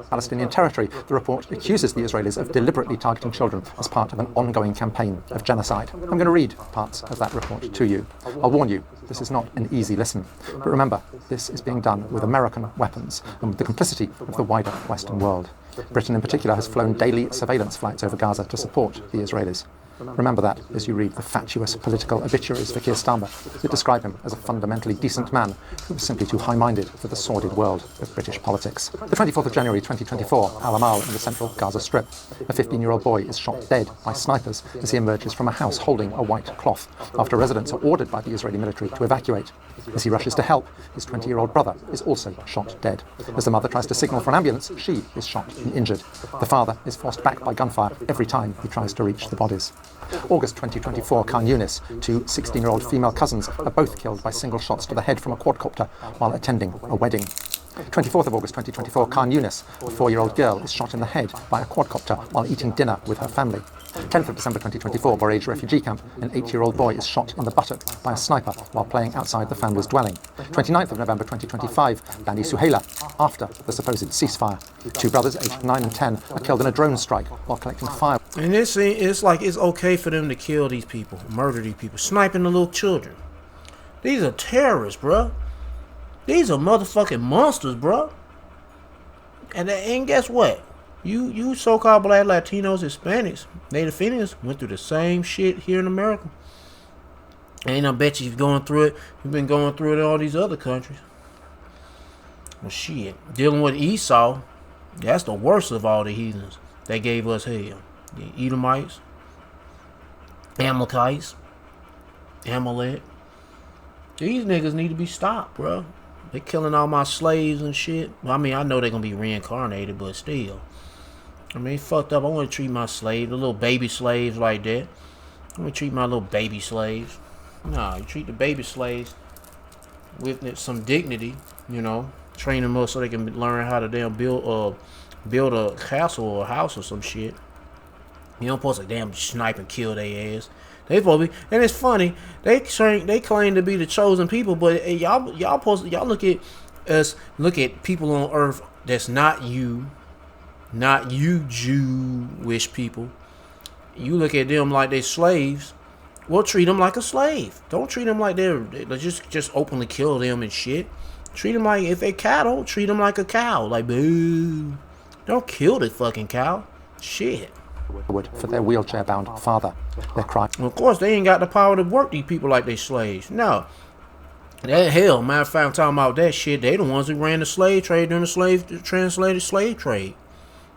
Palestinian territory, the report accuses the Israelis of deliberately targeting children as part of an ongoing campaign of genocide. I'm going to read parts of that report to you. I'll warn you, this is not an easy listen. But remember, this is being done with American weapons and with the complicity of the wider Western world. Britain in particular has flown daily surveillance flights over Gaza to support the Israelis. Remember that as you read the fatuous political obituaries for Keir Starmer that describe him as a fundamentally decent man who was simply too high-minded for the sordid world of British politics. The 24th of January 2024, Al-Amal in the central Gaza Strip. A 15-year-old boy is shot dead by snipers as he emerges from a house holding a white cloth after residents are ordered by the Israeli military to evacuate. As he rushes to help, his 20-year-old brother is also shot dead. As the mother tries to signal for an ambulance, she is shot and injured. The father is forced back by gunfire every time he tries to reach the bodies. August 2024, Khan Yunis. 2 16-year-old female cousins are both killed by single shots to the head from a quadcopter while attending a wedding. 24th of August 2024, Khan Yunis. A 4-year-old girl is shot in the head by a quadcopter while eating dinner with her family. 10th of December 2024, Borage refugee camp. An 8-year-old boy is shot in the buttock by a sniper while playing outside the family's dwelling. 29th of November 2025, Bani Suhaila. After the supposed ceasefire, 2 brothers aged 9 and 10 are killed in a drone strike while collecting fire. And it's like it's okay for them to kill these people, murder these people, sniping the little children. These are terrorists, bruh. These are motherfucking monsters, bruh. And guess what? You so-called black Latinos, Hispanics, Native Indians went through the same shit here in America. And I bet you've going through it. You've been going through it in all these other countries. Well, shit. Dealing with Esau, that's the worst of all the heathens. They gave us hell. The Edomites, Amalekites, Amalek. These niggas need to be stopped, bro. They killing all my slaves and shit. I mean, I know they're gonna be reincarnated, but still. I mean, fucked up. I want to treat my slaves, the little baby slaves like that. I want to treat my little baby slaves. Nah, you treat the baby slaves with some dignity, train them up so they can learn how to damn build a castle or a house or some shit. You don't supposed to damn snipe and kill their ass. They supposed to be, and it's funny. They claim to be the chosen people, but y'all look at people on earth that's not you Jewish people. You look at them like they slaves. Well, treat them like a slave. Don't treat them like they're just openly kill them and shit. Treat them like, if they cattle, treat them like a cow. Like, boo. Don't kill the fucking cow. Shit. For their wheelchair-bound father. Their cry. Well, of course, they ain't got the power to work these people like they slaves. No. That hell, matter of fact, I'm talking about that shit. They the ones who ran the slave trade during the translated slave trade.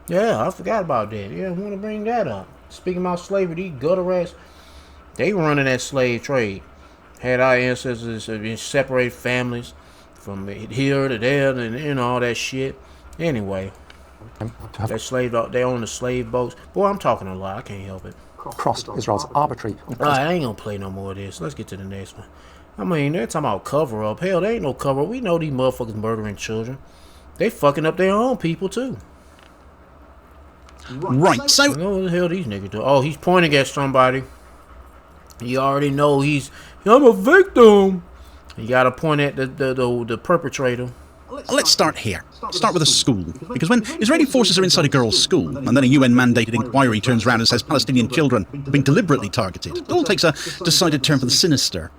Yeah, I forgot about that. Yeah, I want to bring that up. Speaking about slavery, these gutter rats, they running that slave trade. Had our ancestors in separate families from here to there and all that shit. Anyway, that slave, they own the slave boats. Boy, I'm talking a lot. I can't help it. Crossed Israel's arbitrary. I ain't gonna play no more of this. Let's get to the next one. I mean, they're talking about cover up. Hell, there ain't no cover up. We know these motherfuckers murdering children. They fucking up their own people too. Right, so what the hell these niggas do? Oh, he's pointing at somebody. You already know I'm a victim. You gotta point at the perpetrator. Let's start here. Start with a school. Because when Israeli forces are inside a girls' school, and then a UN-mandated inquiry turns around and says Palestinian children have been deliberately targeted, it all takes a decided turn for the sinister.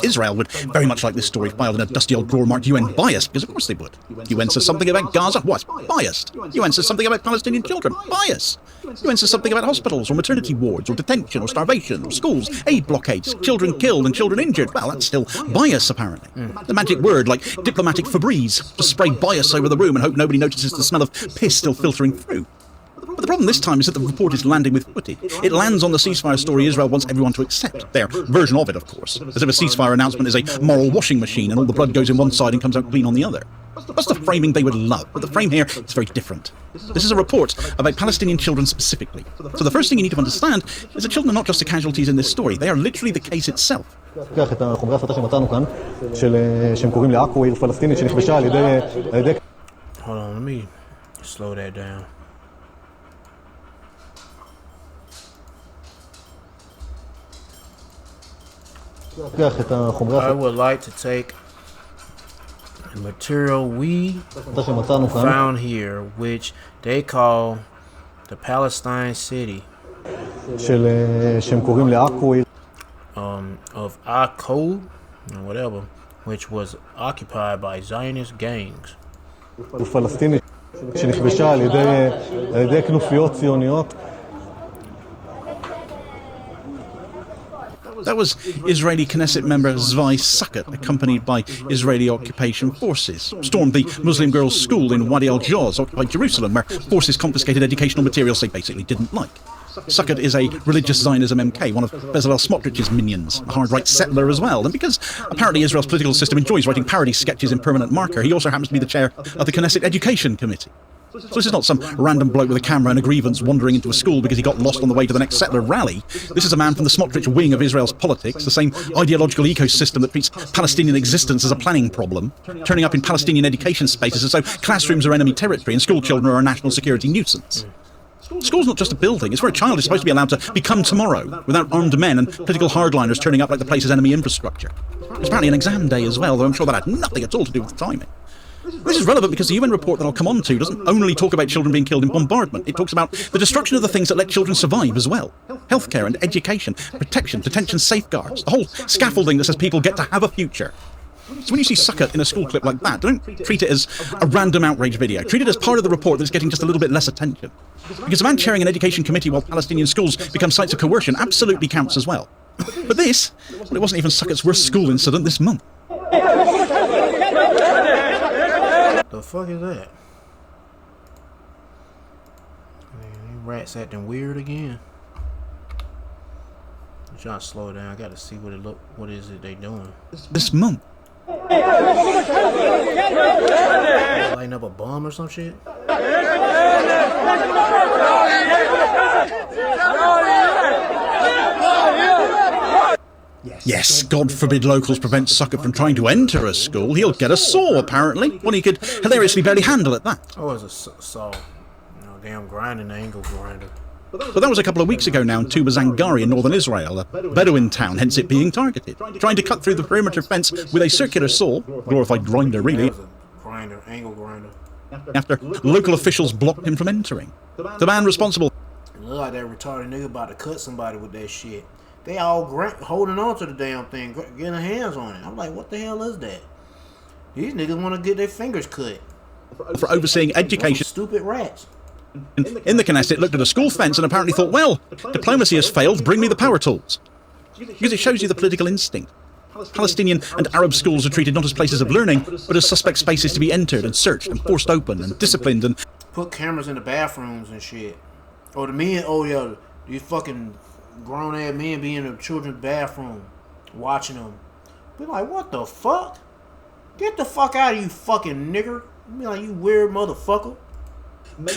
Israel would very much like this story filed in a dusty old drawer marked UN biased, because of course they would. UN says something about Gaza, what? Biased. UN says something about Palestinian children, bias. UN says something about hospitals or maternity wards or detention or starvation or schools, aid blockades, children killed and children injured. Well, that's still bias, apparently. The magic word, like diplomatic Febreze, to spray bias over the room and hope nobody notices the smell of piss still filtering through. But the problem this time is that the report is landing with footy. It lands on the ceasefire story Israel wants everyone to accept. Their version of it, of course. As if a ceasefire announcement is a moral washing machine and all the blood goes in one side and comes out clean on the other. That's the framing they would love, but the frame here is very different. This is a report about Palestinian children specifically. So the first thing you need to understand is that children are not just the casualties in this story, they are literally the case itself. Hold on, let me slow that down. I would like to take the material we found here, which they call the Palestine city of Akko, or whatever, which was occupied by Zionist gangs. That was Israeli Knesset member Zvi Sukkot, accompanied by Israeli occupation forces, stormed the Muslim girls' school in Wadi al-Jawz, occupied Jerusalem, where forces confiscated educational materials they basically didn't like. Sukkot is a religious Zionism MK, one of Bezalel Smotrich's minions, a hard-right settler as well, and because apparently Israel's political system enjoys writing parody sketches in permanent marker, he also happens to be the chair of the Knesset Education Committee. So this is not some random bloke with a camera and a grievance wandering into a school because he got lost on the way to the next settler rally. This is a man from the Smotrich wing of Israel's politics, the same ideological ecosystem that treats Palestinian existence as a planning problem, turning up in Palestinian education spaces as though classrooms are enemy territory and school children are a national security nuisance. School's not just a building, it's where a child is supposed to be allowed to become tomorrow, without armed men and political hardliners turning up like the place's enemy infrastructure. It's apparently an exam day as well, though I'm sure that had nothing at all to do with the timing. This is relevant because the UN report that I'll come on to doesn't only talk about children being killed in bombardment, it talks about the destruction of the things that let children survive as well. Healthcare and education, protection, detention safeguards, the whole scaffolding that says people get to have a future. So when you see Sukkot in a school clip like that, don't treat it as a random outrage video. Treat it as part of the report that's getting just a little bit less attention. Because a man chairing an education committee while Palestinian schools become sites of coercion absolutely counts as well. But this, well, it wasn't even Sukkot's worst school incident this month. The fuck is that? Man, these rats acting weird again. I'm trying to slow it down. I gotta see what it look. What is it they doing? This month. Lighting up a bomb or some shit? Yes, God forbid locals prevent Sukkot from trying to enter a school. He'll get a saw, apparently. One he could hilariously barely handle at that. Oh, it's a saw. No damn grinding angle grinder. But that was a couple of weeks ago now in Tuba Zangari in northern Israel, a Bedouin town, hence it being targeted. Trying to cut through the perimeter fence with a circular saw, glorified grinder really, grinder, angle grinder. After local officials blocked him from entering. The man responsible. It look like that retarded nigga about to cut somebody with that shit. They all holding on to the damn thing, getting their hands on it. I'm like, what the hell is that? These niggas want to get their fingers cut. For overseeing education. Stupid rats. In the Knesset looked at a school fence and apparently thought, well, diplomacy has failed, bring me the power tools. Because it shows you the political instinct. Palestinian and Arab schools are treated not as places of learning, but as suspect spaces to be entered and searched and forced open and disciplined and... Put cameras in the bathrooms and shit. Or the men, oh yeah, these fucking grown-ass men be in the children's bathroom watching them. Be like, what the fuck? Get the fuck out of you fucking nigger. Be like, you weird motherfucker.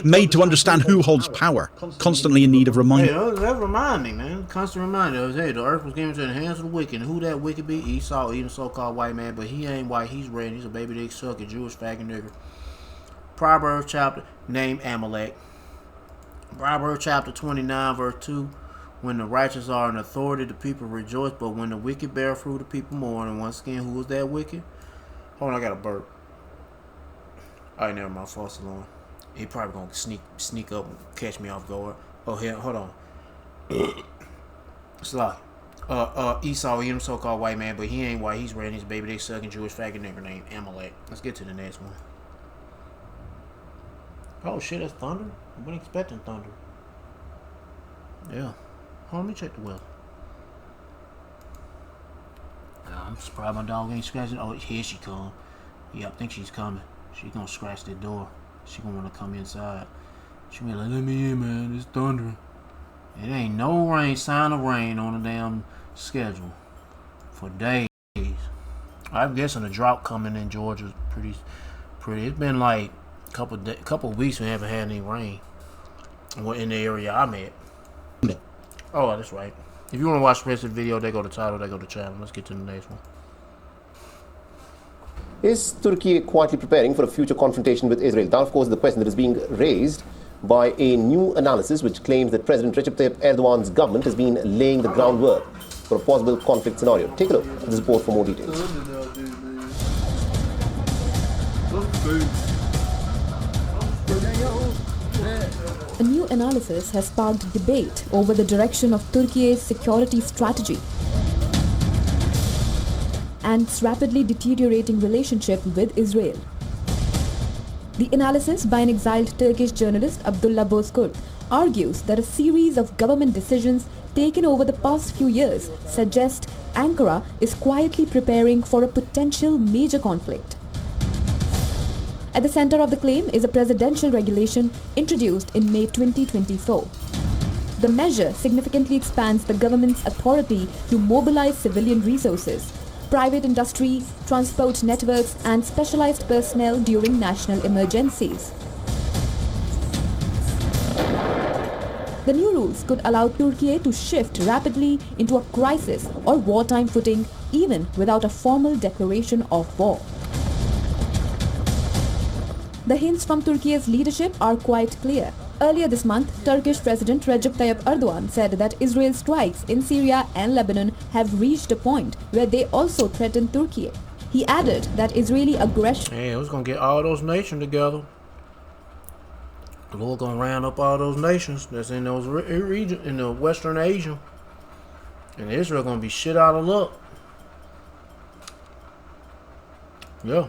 Made to understand who holds power, constantly in need of reminder. Hey, that remind me, man. Constant reminder. Hey, the earth was given to the hands of the wicked. And who that wicked be? Esau, even so-called white man, but he ain't white. He's red. He's a baby dick sucker, Jewish faggot nigger. Proverbs chapter, name Amalek. Proverbs chapter 29, verse 2. When the righteous are in authority, the people rejoice, but when the wicked bear fruit, the people mourn. And once again, who is that wicked? Hold on, I got a burp. Alright, never mind. False alarm. He probably gonna sneak up and catch me off guard. Oh, here, hold on. It's like, Esau, he him so-called white man, but he ain't white. He's red. His baby, they sucking Jewish faggot nigger named Amalek. Let's get to the next one. Oh shit, that's thunder. I wasn't expecting thunder. Yeah. Hold on, let me check the weather. I'm surprised my dog ain't scratching. Oh, here she come. Yeah, I think she's coming. She gonna scratch the door. She gonna wanna come inside. She gonna be like, let me in, man. It's thundering. It ain't no rain, sign of rain on the damn schedule for days. I'm guessing the drought coming in Georgia is pretty. It's been like a couple weeks we haven't had any rain. In the area I'm at. Oh, that's right. If you want to watch the rest of the video, they go to title, they go to channel. Let's get to the next one. Is Turkey quietly preparing for a future confrontation with Israel? Now, of course, the question that is being raised by a new analysis which claims that President Recep Tayyip Erdogan's government has been laying the groundwork for a possible conflict scenario. Take a look at this report for more details. A new analysis has sparked debate over the direction of Turkey's security strategy and its rapidly deteriorating relationship with Israel. The analysis by an exiled Turkish journalist, Abdullah Bozkurt, argues that a series of government decisions taken over the past few years suggest Ankara is quietly preparing for a potential major conflict. At the center of the claim is a presidential regulation introduced in May 2024. The measure significantly expands the government's authority to mobilize civilian resources, private industry, transport networks, and specialized personnel during national emergencies. The new rules could allow Turkey to shift rapidly into a crisis or wartime footing even without a formal declaration of war. The hints from Turkey's leadership are quite clear. Earlier this month, Turkish President Recep Tayyip Erdogan said that Israel's strikes in Syria and Lebanon have reached a point where they also threaten Turkey. He added that Israeli aggression... Hey, who's gonna get all those nations together? The Lord gonna round up all those nations that's in those regions, in the Western Asia. And Israel gonna be shit out of luck. Yeah.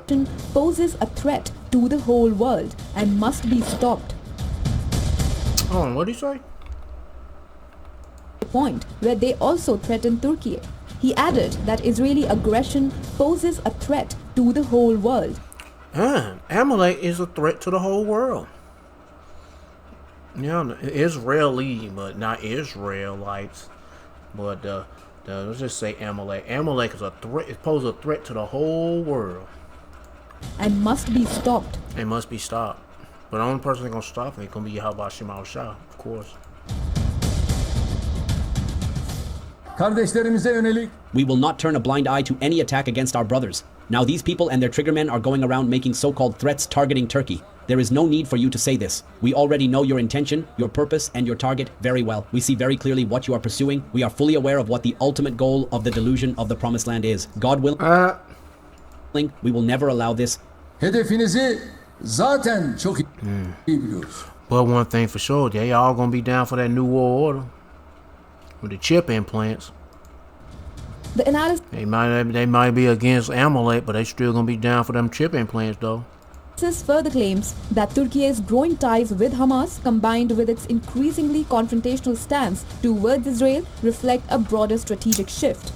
Poses a threat to the whole world and must be stopped. Oh, what did he say? Point where they also threaten Turkey. He added that Israeli aggression poses a threat to the whole world. Amalek is a threat to the whole world. Yeah, Israeli, but not Israelites. But let's just say Amalek. Amalek is a threat. It poses a threat to the whole world. And must be stopped. It must be stopped. But the only person that's gonna stop it is gonna be Yahweh Shema Shah, of course. We will not turn a blind eye to any attack against our brothers. Now these people and their triggermen are going around making so-called threats targeting Turkey. There is no need for you to say this. We already know your intention, your purpose, and your target very well. We see very clearly what you are pursuing. We are fully aware of what the ultimate goal of the delusion of the Promised Land is. God will... We will never allow this. But one thing for sure, they all gonna be down for that new world order with the chip implants. The analysis They might be against Amalek, but they still gonna be down for them chip implants though. further claims that Turkey's growing ties with Hamas, combined with its increasingly confrontational stance towards Israel, reflect a broader strategic shift.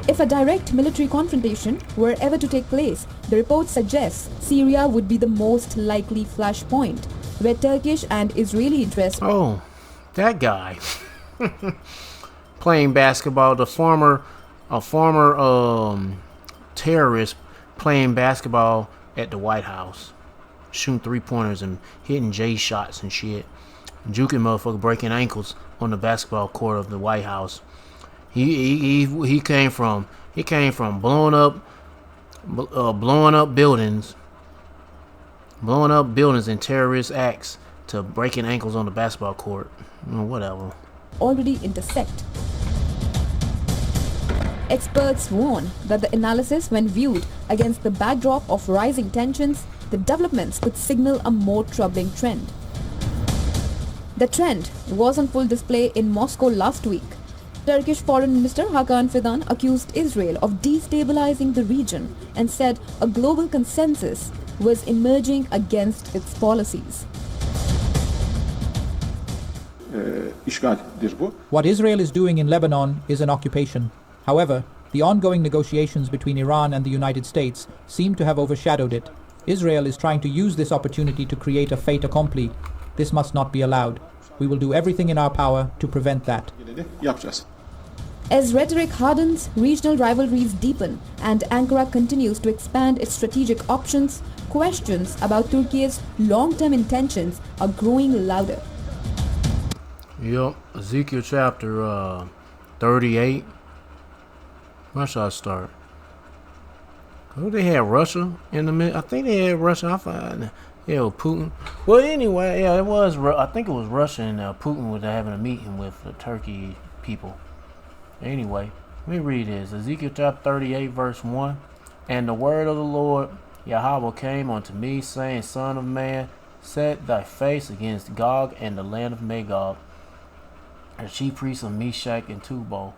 If a direct military confrontation were ever to take place, the report suggests Syria would be the most likely flashpoint, where Turkish and Israeli interests... Oh, that guy. Playing basketball, a former terrorist playing basketball at the White House, shooting 3-pointers and hitting J shots and shit, juking motherfucker, breaking ankles on the basketball court of the White House. He came from blowing up buildings and terrorist acts to breaking ankles on the basketball court. Whatever. Already intersect. Experts warn that the analysis, when viewed against the backdrop of rising tensions, the developments could signal a more troubling trend. The trend was on full display in Moscow last week. Turkish Foreign Minister Hakan Fidan accused Israel of destabilizing the region and said a global consensus was emerging against its policies. What Israel is doing in Lebanon is an occupation. However, the ongoing negotiations between Iran and the United States seem to have overshadowed it. Israel is trying to use this opportunity to create a fait accompli. This must not be allowed. We will do everything in our power to prevent that. As rhetoric hardens, regional rivalries deepen, and Ankara continues to expand its strategic options, questions about Turkey's long-term intentions are growing louder. Yep, Ezekiel chapter 38. Where should I start? Oh, they had Russia in the middle. I think they had Russia. I find Putin. Well, anyway, yeah, it was. I think it was Russia and Putin was having a meeting with the Turkey people. Anyway, let me read this. Ezekiel chapter 38, verse 1. And the word of the Lord Yahweh came unto me, saying, Son of man, set thy face against Gog and the land of Magog, the chief priests of Meshach and Tubal,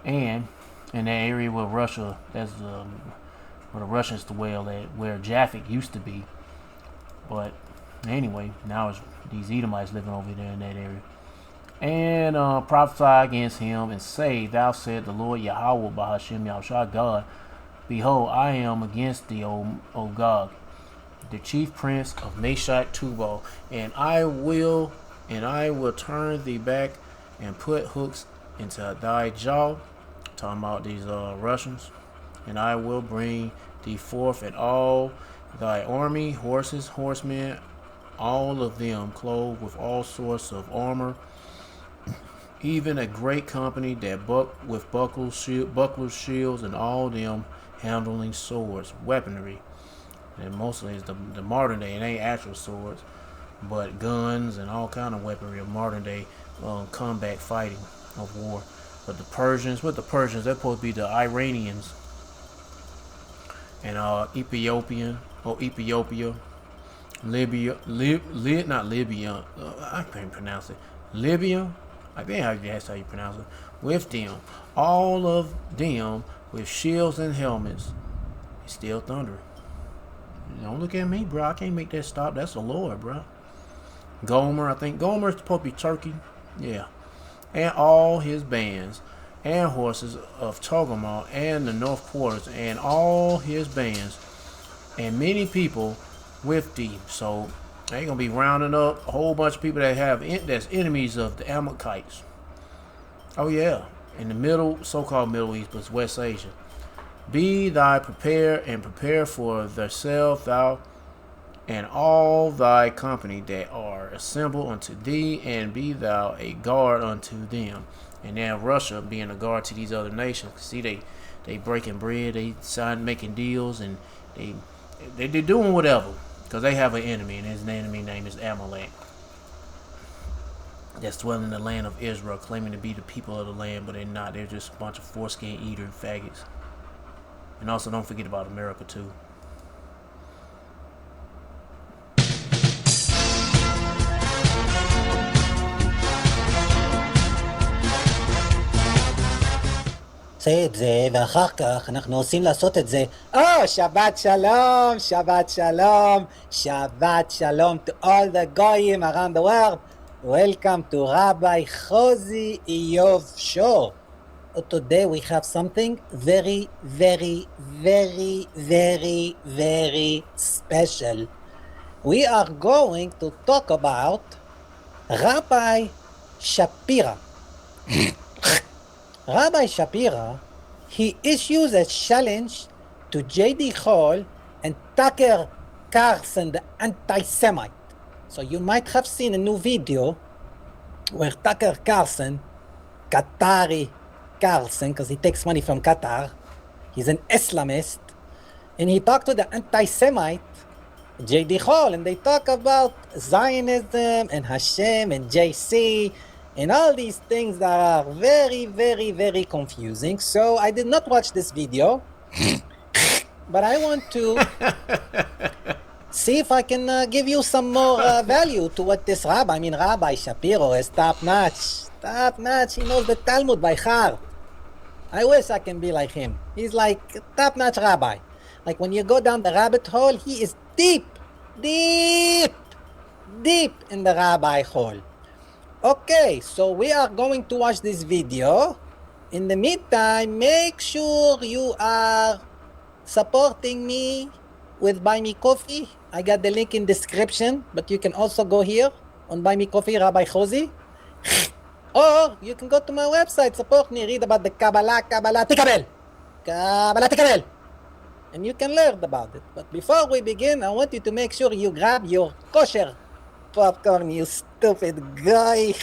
and in that area where Russia, that's where the Russians dwell at, where Japheth used to be. But anyway, now it's these Edomites living over there in that area. And prophesy against him and say, Thou said the Lord Yahweh Bahashem Yahushua God, Behold, I am against thee, O Gog, the chief prince of Meshach Tubal, and I will turn thee back and put hooks into thy jaw. Talking about these Russians. And I will bring thee forth and all thy army, horses, horsemen, all of them clothed with all sorts of armor, even a great company that with bucklers, shields, and all them handling swords, weaponry. And mostly it's the modern day. It ain't actual swords, but guns and all kind of weaponry of modern day combat fighting of war. But the Persians, they're supposed to be the Iranians and Ethiopia, Libya, not Libya, I can't pronounce it. Libya, I think that's how you pronounce it. With them, all of them with shields and helmets, still thundering. Don't look at me, bro. I can't make that stop. That's the Lord, bro. Gomer, I think Gomer's supposed to be Turkey. Yeah. And all his bands and horses of Togarmah and the north quarters and all his bands and many people with thee. So they're going to be rounding up a whole bunch of people that's enemies of the Amalekites. Oh yeah. In the so-called Middle East, but it's West Asia. Be thy prepare for thyself, thou and all thy company that are assembled unto thee, and be thou a guard unto them. And now Russia being a guard to these other nations. See, they breaking bread, they making deals, and they're doing whatever because they have an enemy, and his enemy name is Amalek. That's dwelling in the land of Israel, claiming to be the people of the land, but they're not. They're just a bunch of foreskin eater faggots. And also, don't forget about America too. עושה את זה, ואחר כך אנחנו עושים לעשות את זה. שבת שלום, שבת שלום, שבת שלום to all the goyim around the world. Welcome to Rabbi Chozi Iyov Show. Today we have something very, very, very, very, very special. We are going to talk about Rabbi Shapira. Rabbi Shapira, he issues a challenge to J.D. Hall and Tucker Carlson, the anti-Semite. So you might have seen a new video where Tucker Carlson, Qatari Carlson, because he takes money from Qatar, he's an Islamist, and he talked to the anti-Semite, J.D. Hall, and they talk about Zionism and Hashem and JC, and all these things that are very, very, very confusing. So I did not watch this video, but I want to see if I can give you some more value to what this Rabbi Shapiro is top notch. Top notch. He knows the Talmud by heart. I wish I can be like him. He's like a top notch rabbi. Like when you go down the rabbit hole, he is deep in the rabbi hole. Okay, so we are going to watch this video. In the meantime, make sure you are supporting me with Buy Me Coffee. I got the link in description, but you can also go here on Buy Me Coffee, Rabbi Josi. Or you can go to my website, support me, read about the Kabbalah Tikabel. And you can learn about it. But before we begin, I want you to make sure you grab your kosher popcorn, you stupid guy.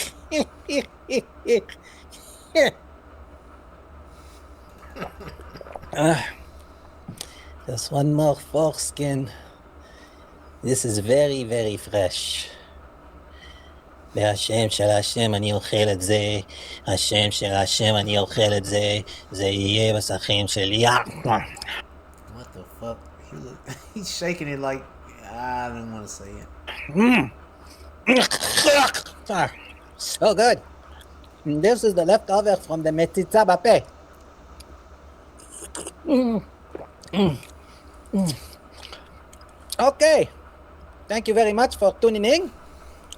Just one more foreskin. This is very, very fresh. והשם של השם אני אוכל את זה, השם של השם אני אוכל את זה, זה יהיה בשכים שלי. What the fuck? He's shaking it like I didn't want to say it. So good. This is the leftover from the metzitza b'peh. Okay. Thank you very much for tuning in.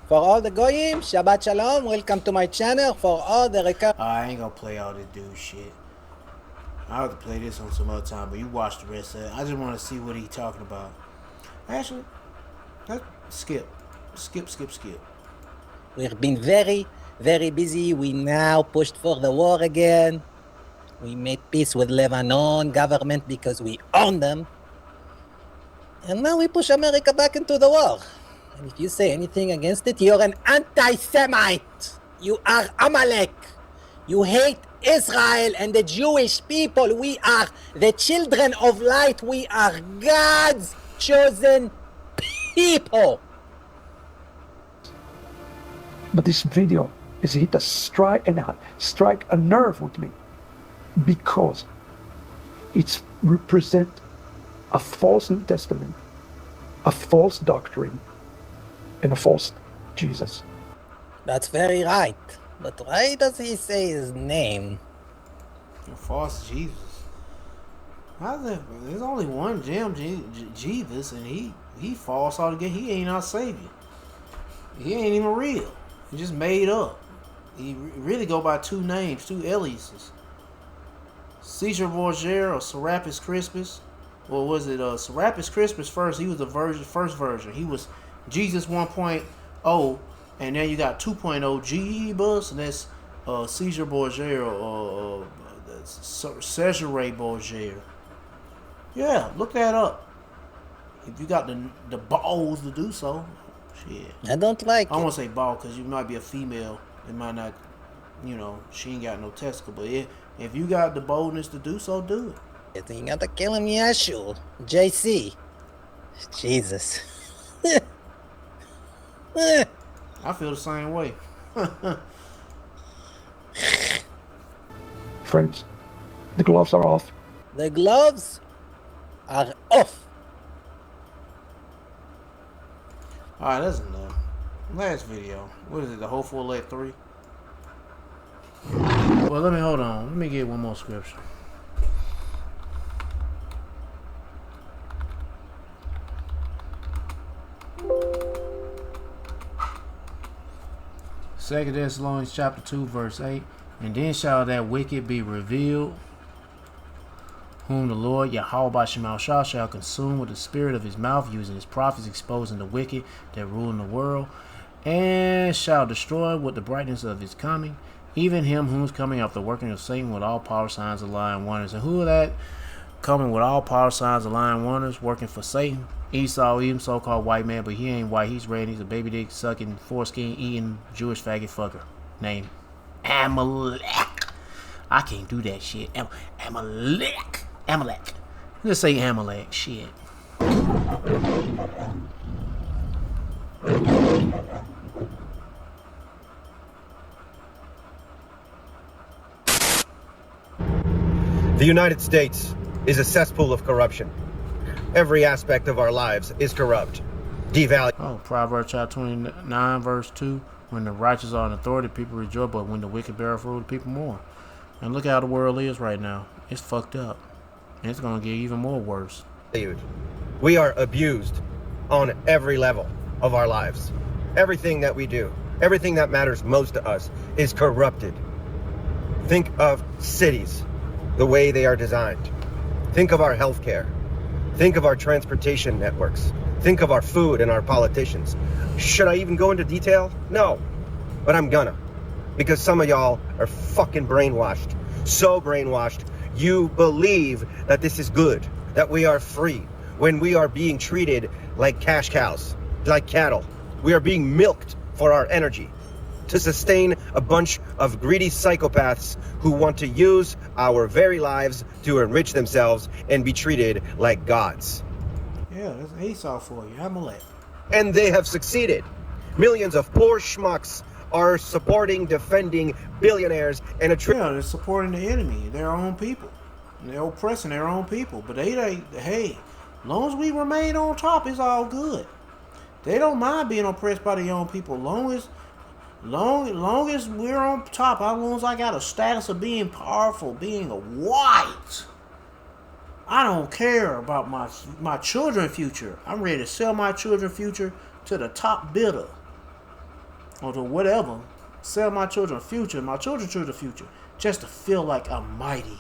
For all the goyim, Shabbat Shalom. Welcome to my channel. For all the I ain't gonna play all this dude shit. I'll have to play this on some other time, but you watch the rest of it. I just want to see what he's talking about. Actually, skip. We've been very, very busy. We now pushed for the war again. We made peace with Lebanon government because we own them. And now we push America back into the war. And if you say anything against it, you're an anti-Semite. You are Amalek. You hate Israel and the Jewish people. We are the children of light. We are God's chosen people. But this video is hit a strike a nerve with me, because it represents a false New Testament, a false doctrine, and a false Jesus. That's very right. But why does he say his name? A false Jesus. There's only one Jim Jesus, and he false altogether. He ain't our savior. He ain't even real. He just made up. He really go by two names, two aliases. Caesar Borgia or Serapis Crispus. Or was it Serapis Crispus first? He was the first version. He was Jesus 1.0, and then you got 2.0 Jeebus, and that's Caesar Borgia or Cesare Borgia. Yeah, look that up. If you got the balls to do so, shit. I don't like I don't want to say ball because you might be a female. It might not, she ain't got no testicle. But if you got the boldness to do so, do it. You got to kill him, Yeshua. JC. Jesus. I feel the same way. Friends, the gloves are off. The gloves are off. Alright, that's enough. Last video. What is it? The whole full leg 3? Well, hold on. Let me get one more scripture. Second Thessalonians chapter 2 verse 8. And then shall that wicked be revealed, whom the Lord Yahweh shall consume with the spirit of his mouth, using his prophets, exposing the wicked that rule in the world, and shall destroy with the brightness of his coming, even him who is coming after working of Satan with all power, signs, and lying wonders. And who are that coming with all power, signs, and lying wonders, working for Satan? Esau, even so-called white man, but he ain't white. He's red. He's a baby dick sucking, foreskin eating Jewish faggot fucker. Name Amalek. I can't do that shit. Amalek. Let's say Amalek. Shit. The United States is a cesspool of corruption. every aspect of our lives is corrupt. Devalue. Oh, Proverbs chapter 29, verse 2. When the righteous are in authority, people rejoice, but when the wicked bear rule, people mourn. And look how the world is right now. It's fucked up. And it's going to get even more worse. We are abused on every level of our lives. Everything that we do, everything that matters most to us is corrupted. Think of cities, the way they are designed. Think of our healthcare. Think of our transportation networks. Think of our food and our politicians. Should I even go into detail? No, but I'm gonna. Because some of y'all are fucking brainwashed. So brainwashed, you believe that this is good, that we are free, when we are being treated like cash cows, like cattle. We are being milked for our energy to sustain a bunch of greedy psychopaths who want to use our very lives to enrich themselves and be treated like gods. Yeah, that's Esau for you, Amalek. And they have succeeded. Millions of poor schmucks are supporting, defending billionaires and they're supporting the enemy, their own people. And they're oppressing their own people. But hey, as long as we remain on top, it's all good. They don't mind being oppressed by their own people. Long as we're on top, as long as I got a status of being powerful, being a white, I don't care about my children's future. I'm ready to sell my children's future to the top bidder. Or to whatever. Sell my children's future, my children's future. Just to feel like a mighty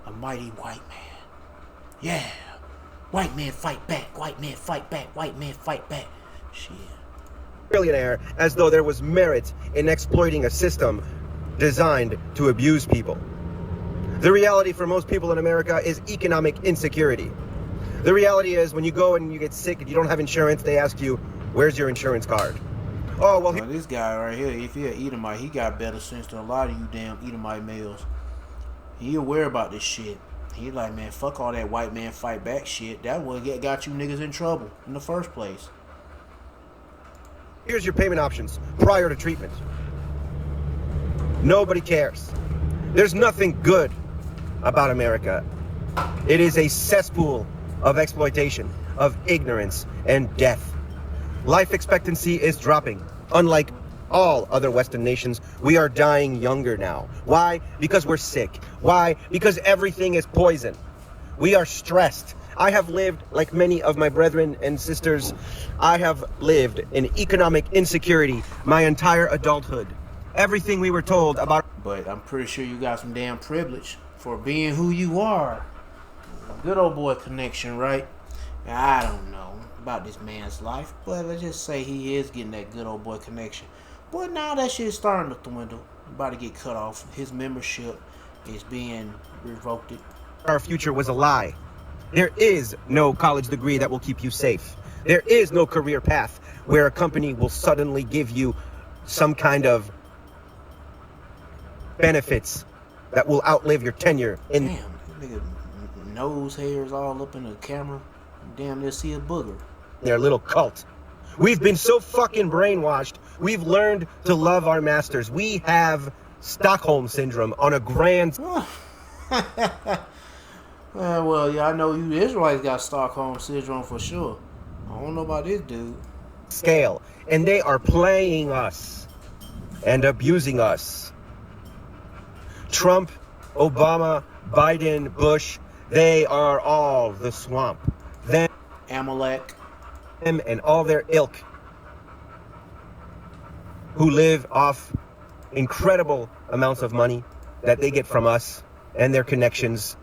white man. Yeah. White man fight back. White man fight back. White man fight back. Shit. Billionaire, as though there was merit in exploiting a system designed to abuse people. The reality for most people in America is economic insecurity. The reality is when you go and you get sick and you don't have insurance, they ask you, where's your insurance card? Oh, well, this guy right here, if he an Edomite, he got better sense than a lot of you damn Edomite males. He aware about this shit. He like, man, fuck all that white man fight back shit. That what got you niggas in trouble in the first place. Here's your payment options prior to treatment. Nobody cares. There's nothing good about America. It is a cesspool of exploitation, of ignorance, and death. Life expectancy is dropping. Unlike all other Western nations, we are dying younger now. Why? Because we're sick. Why? Because everything is poison. We are stressed. I have lived, like many of my brethren and sisters, I have lived in economic insecurity my entire adulthood. Everything we were told about... But I'm pretty sure you got some damn privilege for being who you are. Good old boy connection, right? I don't know about this man's life, but let's just say he is getting that good old boy connection. But now that shit is starting to dwindle. About to get cut off. His membership is being revoked. Our future was a lie. There is no college degree that will keep you safe. There is no career path where a company will suddenly give you some kind of benefits that will outlive your tenure in... Damn, nigga nose hairs all up in the camera. Damn, they'll see a booger. Their little cult. We've been so fucking brainwashed. We've learned to love our masters. We have Stockholm syndrome on a grand... well, yeah, I know you Israelites got Stockholm syndrome for sure. I don't know about this dude. Scale. And they are playing us and abusing us. Trump, Obama, Biden, Bush, they are all the swamp. Them, Amalek, them and all their ilk who live off incredible amounts of money that they get from us and their connections.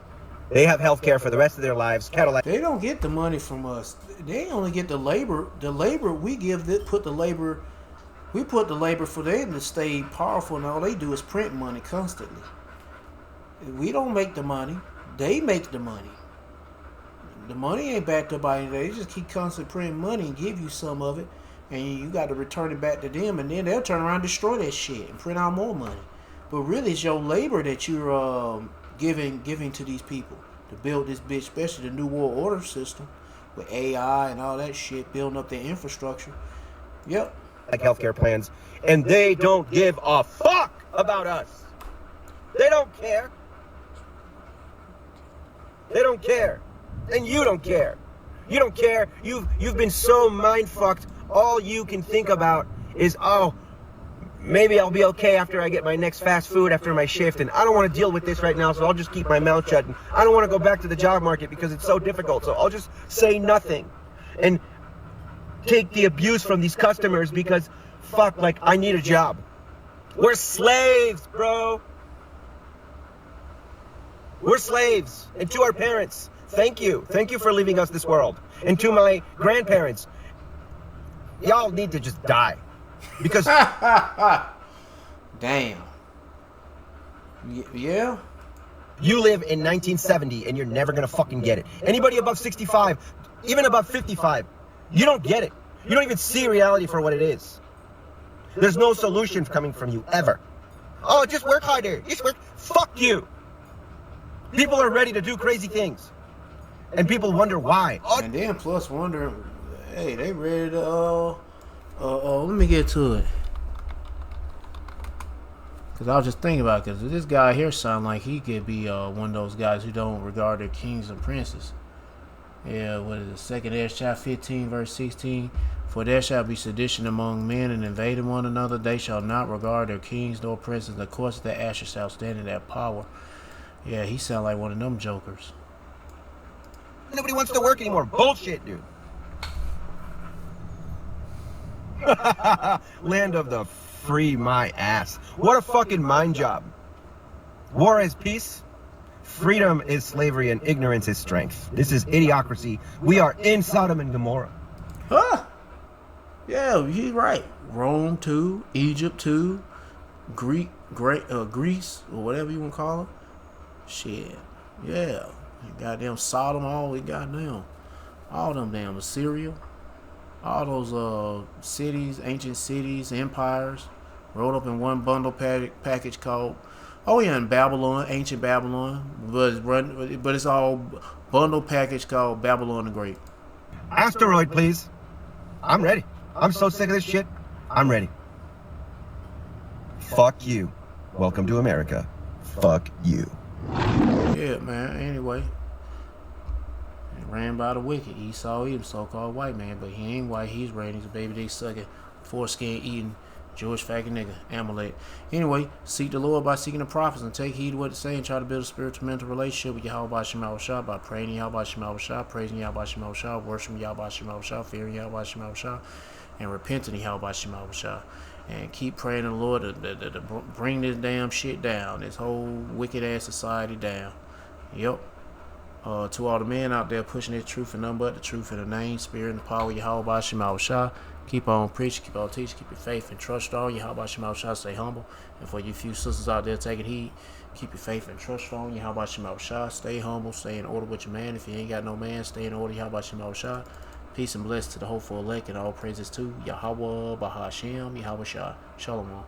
They have health care for the rest of their lives. Cadillac. They don't get the money from us. They only get the labor. The labor we give, we put the labor for them to stay powerful, and all they do is print money constantly. We don't make the money. They make the money. The money ain't backed up by anything. They just keep constantly printing money and give you some of it, and you got to return it back to them, and then they'll turn around and destroy that shit and print out more money. But really, it's your labor that you're giving to these people to build this bitch, especially the New World Order system with AI and all that shit, building up their infrastructure. Yep. Like healthcare plans, and they don't give a fuck about us. They don't care. They don't care. And you don't care. You don't care. You've been so mind fucked. All you can think about is, oh, maybe I'll be okay after I get my next fast food after my shift, and I don't want to deal with this right now, so I'll just keep my mouth shut. And I don't want to go back to the job market because it's so difficult, so I'll just say nothing and take the abuse from these customers because, fuck, like, I need a job. We're slaves, bro. We're slaves. And to our parents, thank you. Thank you for leaving us this world. And to my grandparents, y'all need to just die. Because... Damn. Yeah? You live in 1970 and you're never gonna fucking get it. Anybody above 65, even above 55, you don't get it. You don't even see reality for what it is. There's no solution coming from you, ever. Oh, just work harder. Just work. Fuck you. People are ready to do crazy things. And people wonder why. And then plus wondering, hey, they ready to, let me get to it. Because I was just thinking about it, because this guy here sound like he could be one of those guys who don't regard their kings and princes. Yeah, what is it? 2 Ezra 15, verse 16. For there shall be sedition among men and invading one another. They shall not regard their kings nor princes. The course of their ashes shall stand in their power. Yeah, he sound like one of them jokers. Nobody wants to work anymore. Bullshit, dude. Land of the free, my ass. What a fucking mind job. War is peace. Freedom is slavery and ignorance is strength. This is idiocracy. We are in Sodom and Gomorrah. Huh? Yeah, he's right. Rome too, Egypt too, Greece, or whatever you want to call it. Shit. Yeah. Goddamn Sodom, all them damn Assyria. All those cities, ancient cities, empires, rolled up in one bundle package called, oh yeah, in Babylon, ancient Babylon, but it's all bundle package called Babylon the Great. Asteroid, please. I'm ready. I'm so sick of this shit. I'm ready. Fuck you. Welcome to America. Fuck you. Yeah, man. Anyway. Ran by the wicked. Esau, he was so-called white man, but he ain't white. He's red. He's a baby dick sucking, foreskin eating, Jewish faggot nigga, Amalek. Anyway, seek the Lord by seeking the prophets and take heed to what they say and try to build a spiritual mental relationship with Yahweh Shema Shah by praying Yahweh Shema Shah, praising Yahweh Shema Shah, worshiping Yahweh Shema Shah, fearing Yahweh Shema Shah, and repenting Yahweh Shema Shah. And keep praying to the Lord to bring this damn shit down, this whole wicked ass society down. Yep. To all the men out there pushing this truth and nothing but the truth in the name, spirit, and the power of Yahweh Shema Shah. Keep on preaching, keep on teaching, keep your faith and trust on Yahweh Shema Shah. Stay humble. And for you few sisters out there taking heed, keep your faith and trust on Yahweh Shema Shah. Stay humble, stay in order with your man. If you ain't got no man, stay in order Yahweh Shema Shah. Peace and blessings to the hopeful elect and all praises to Yahweh Bahashem, Yahweh Shah. Shalom.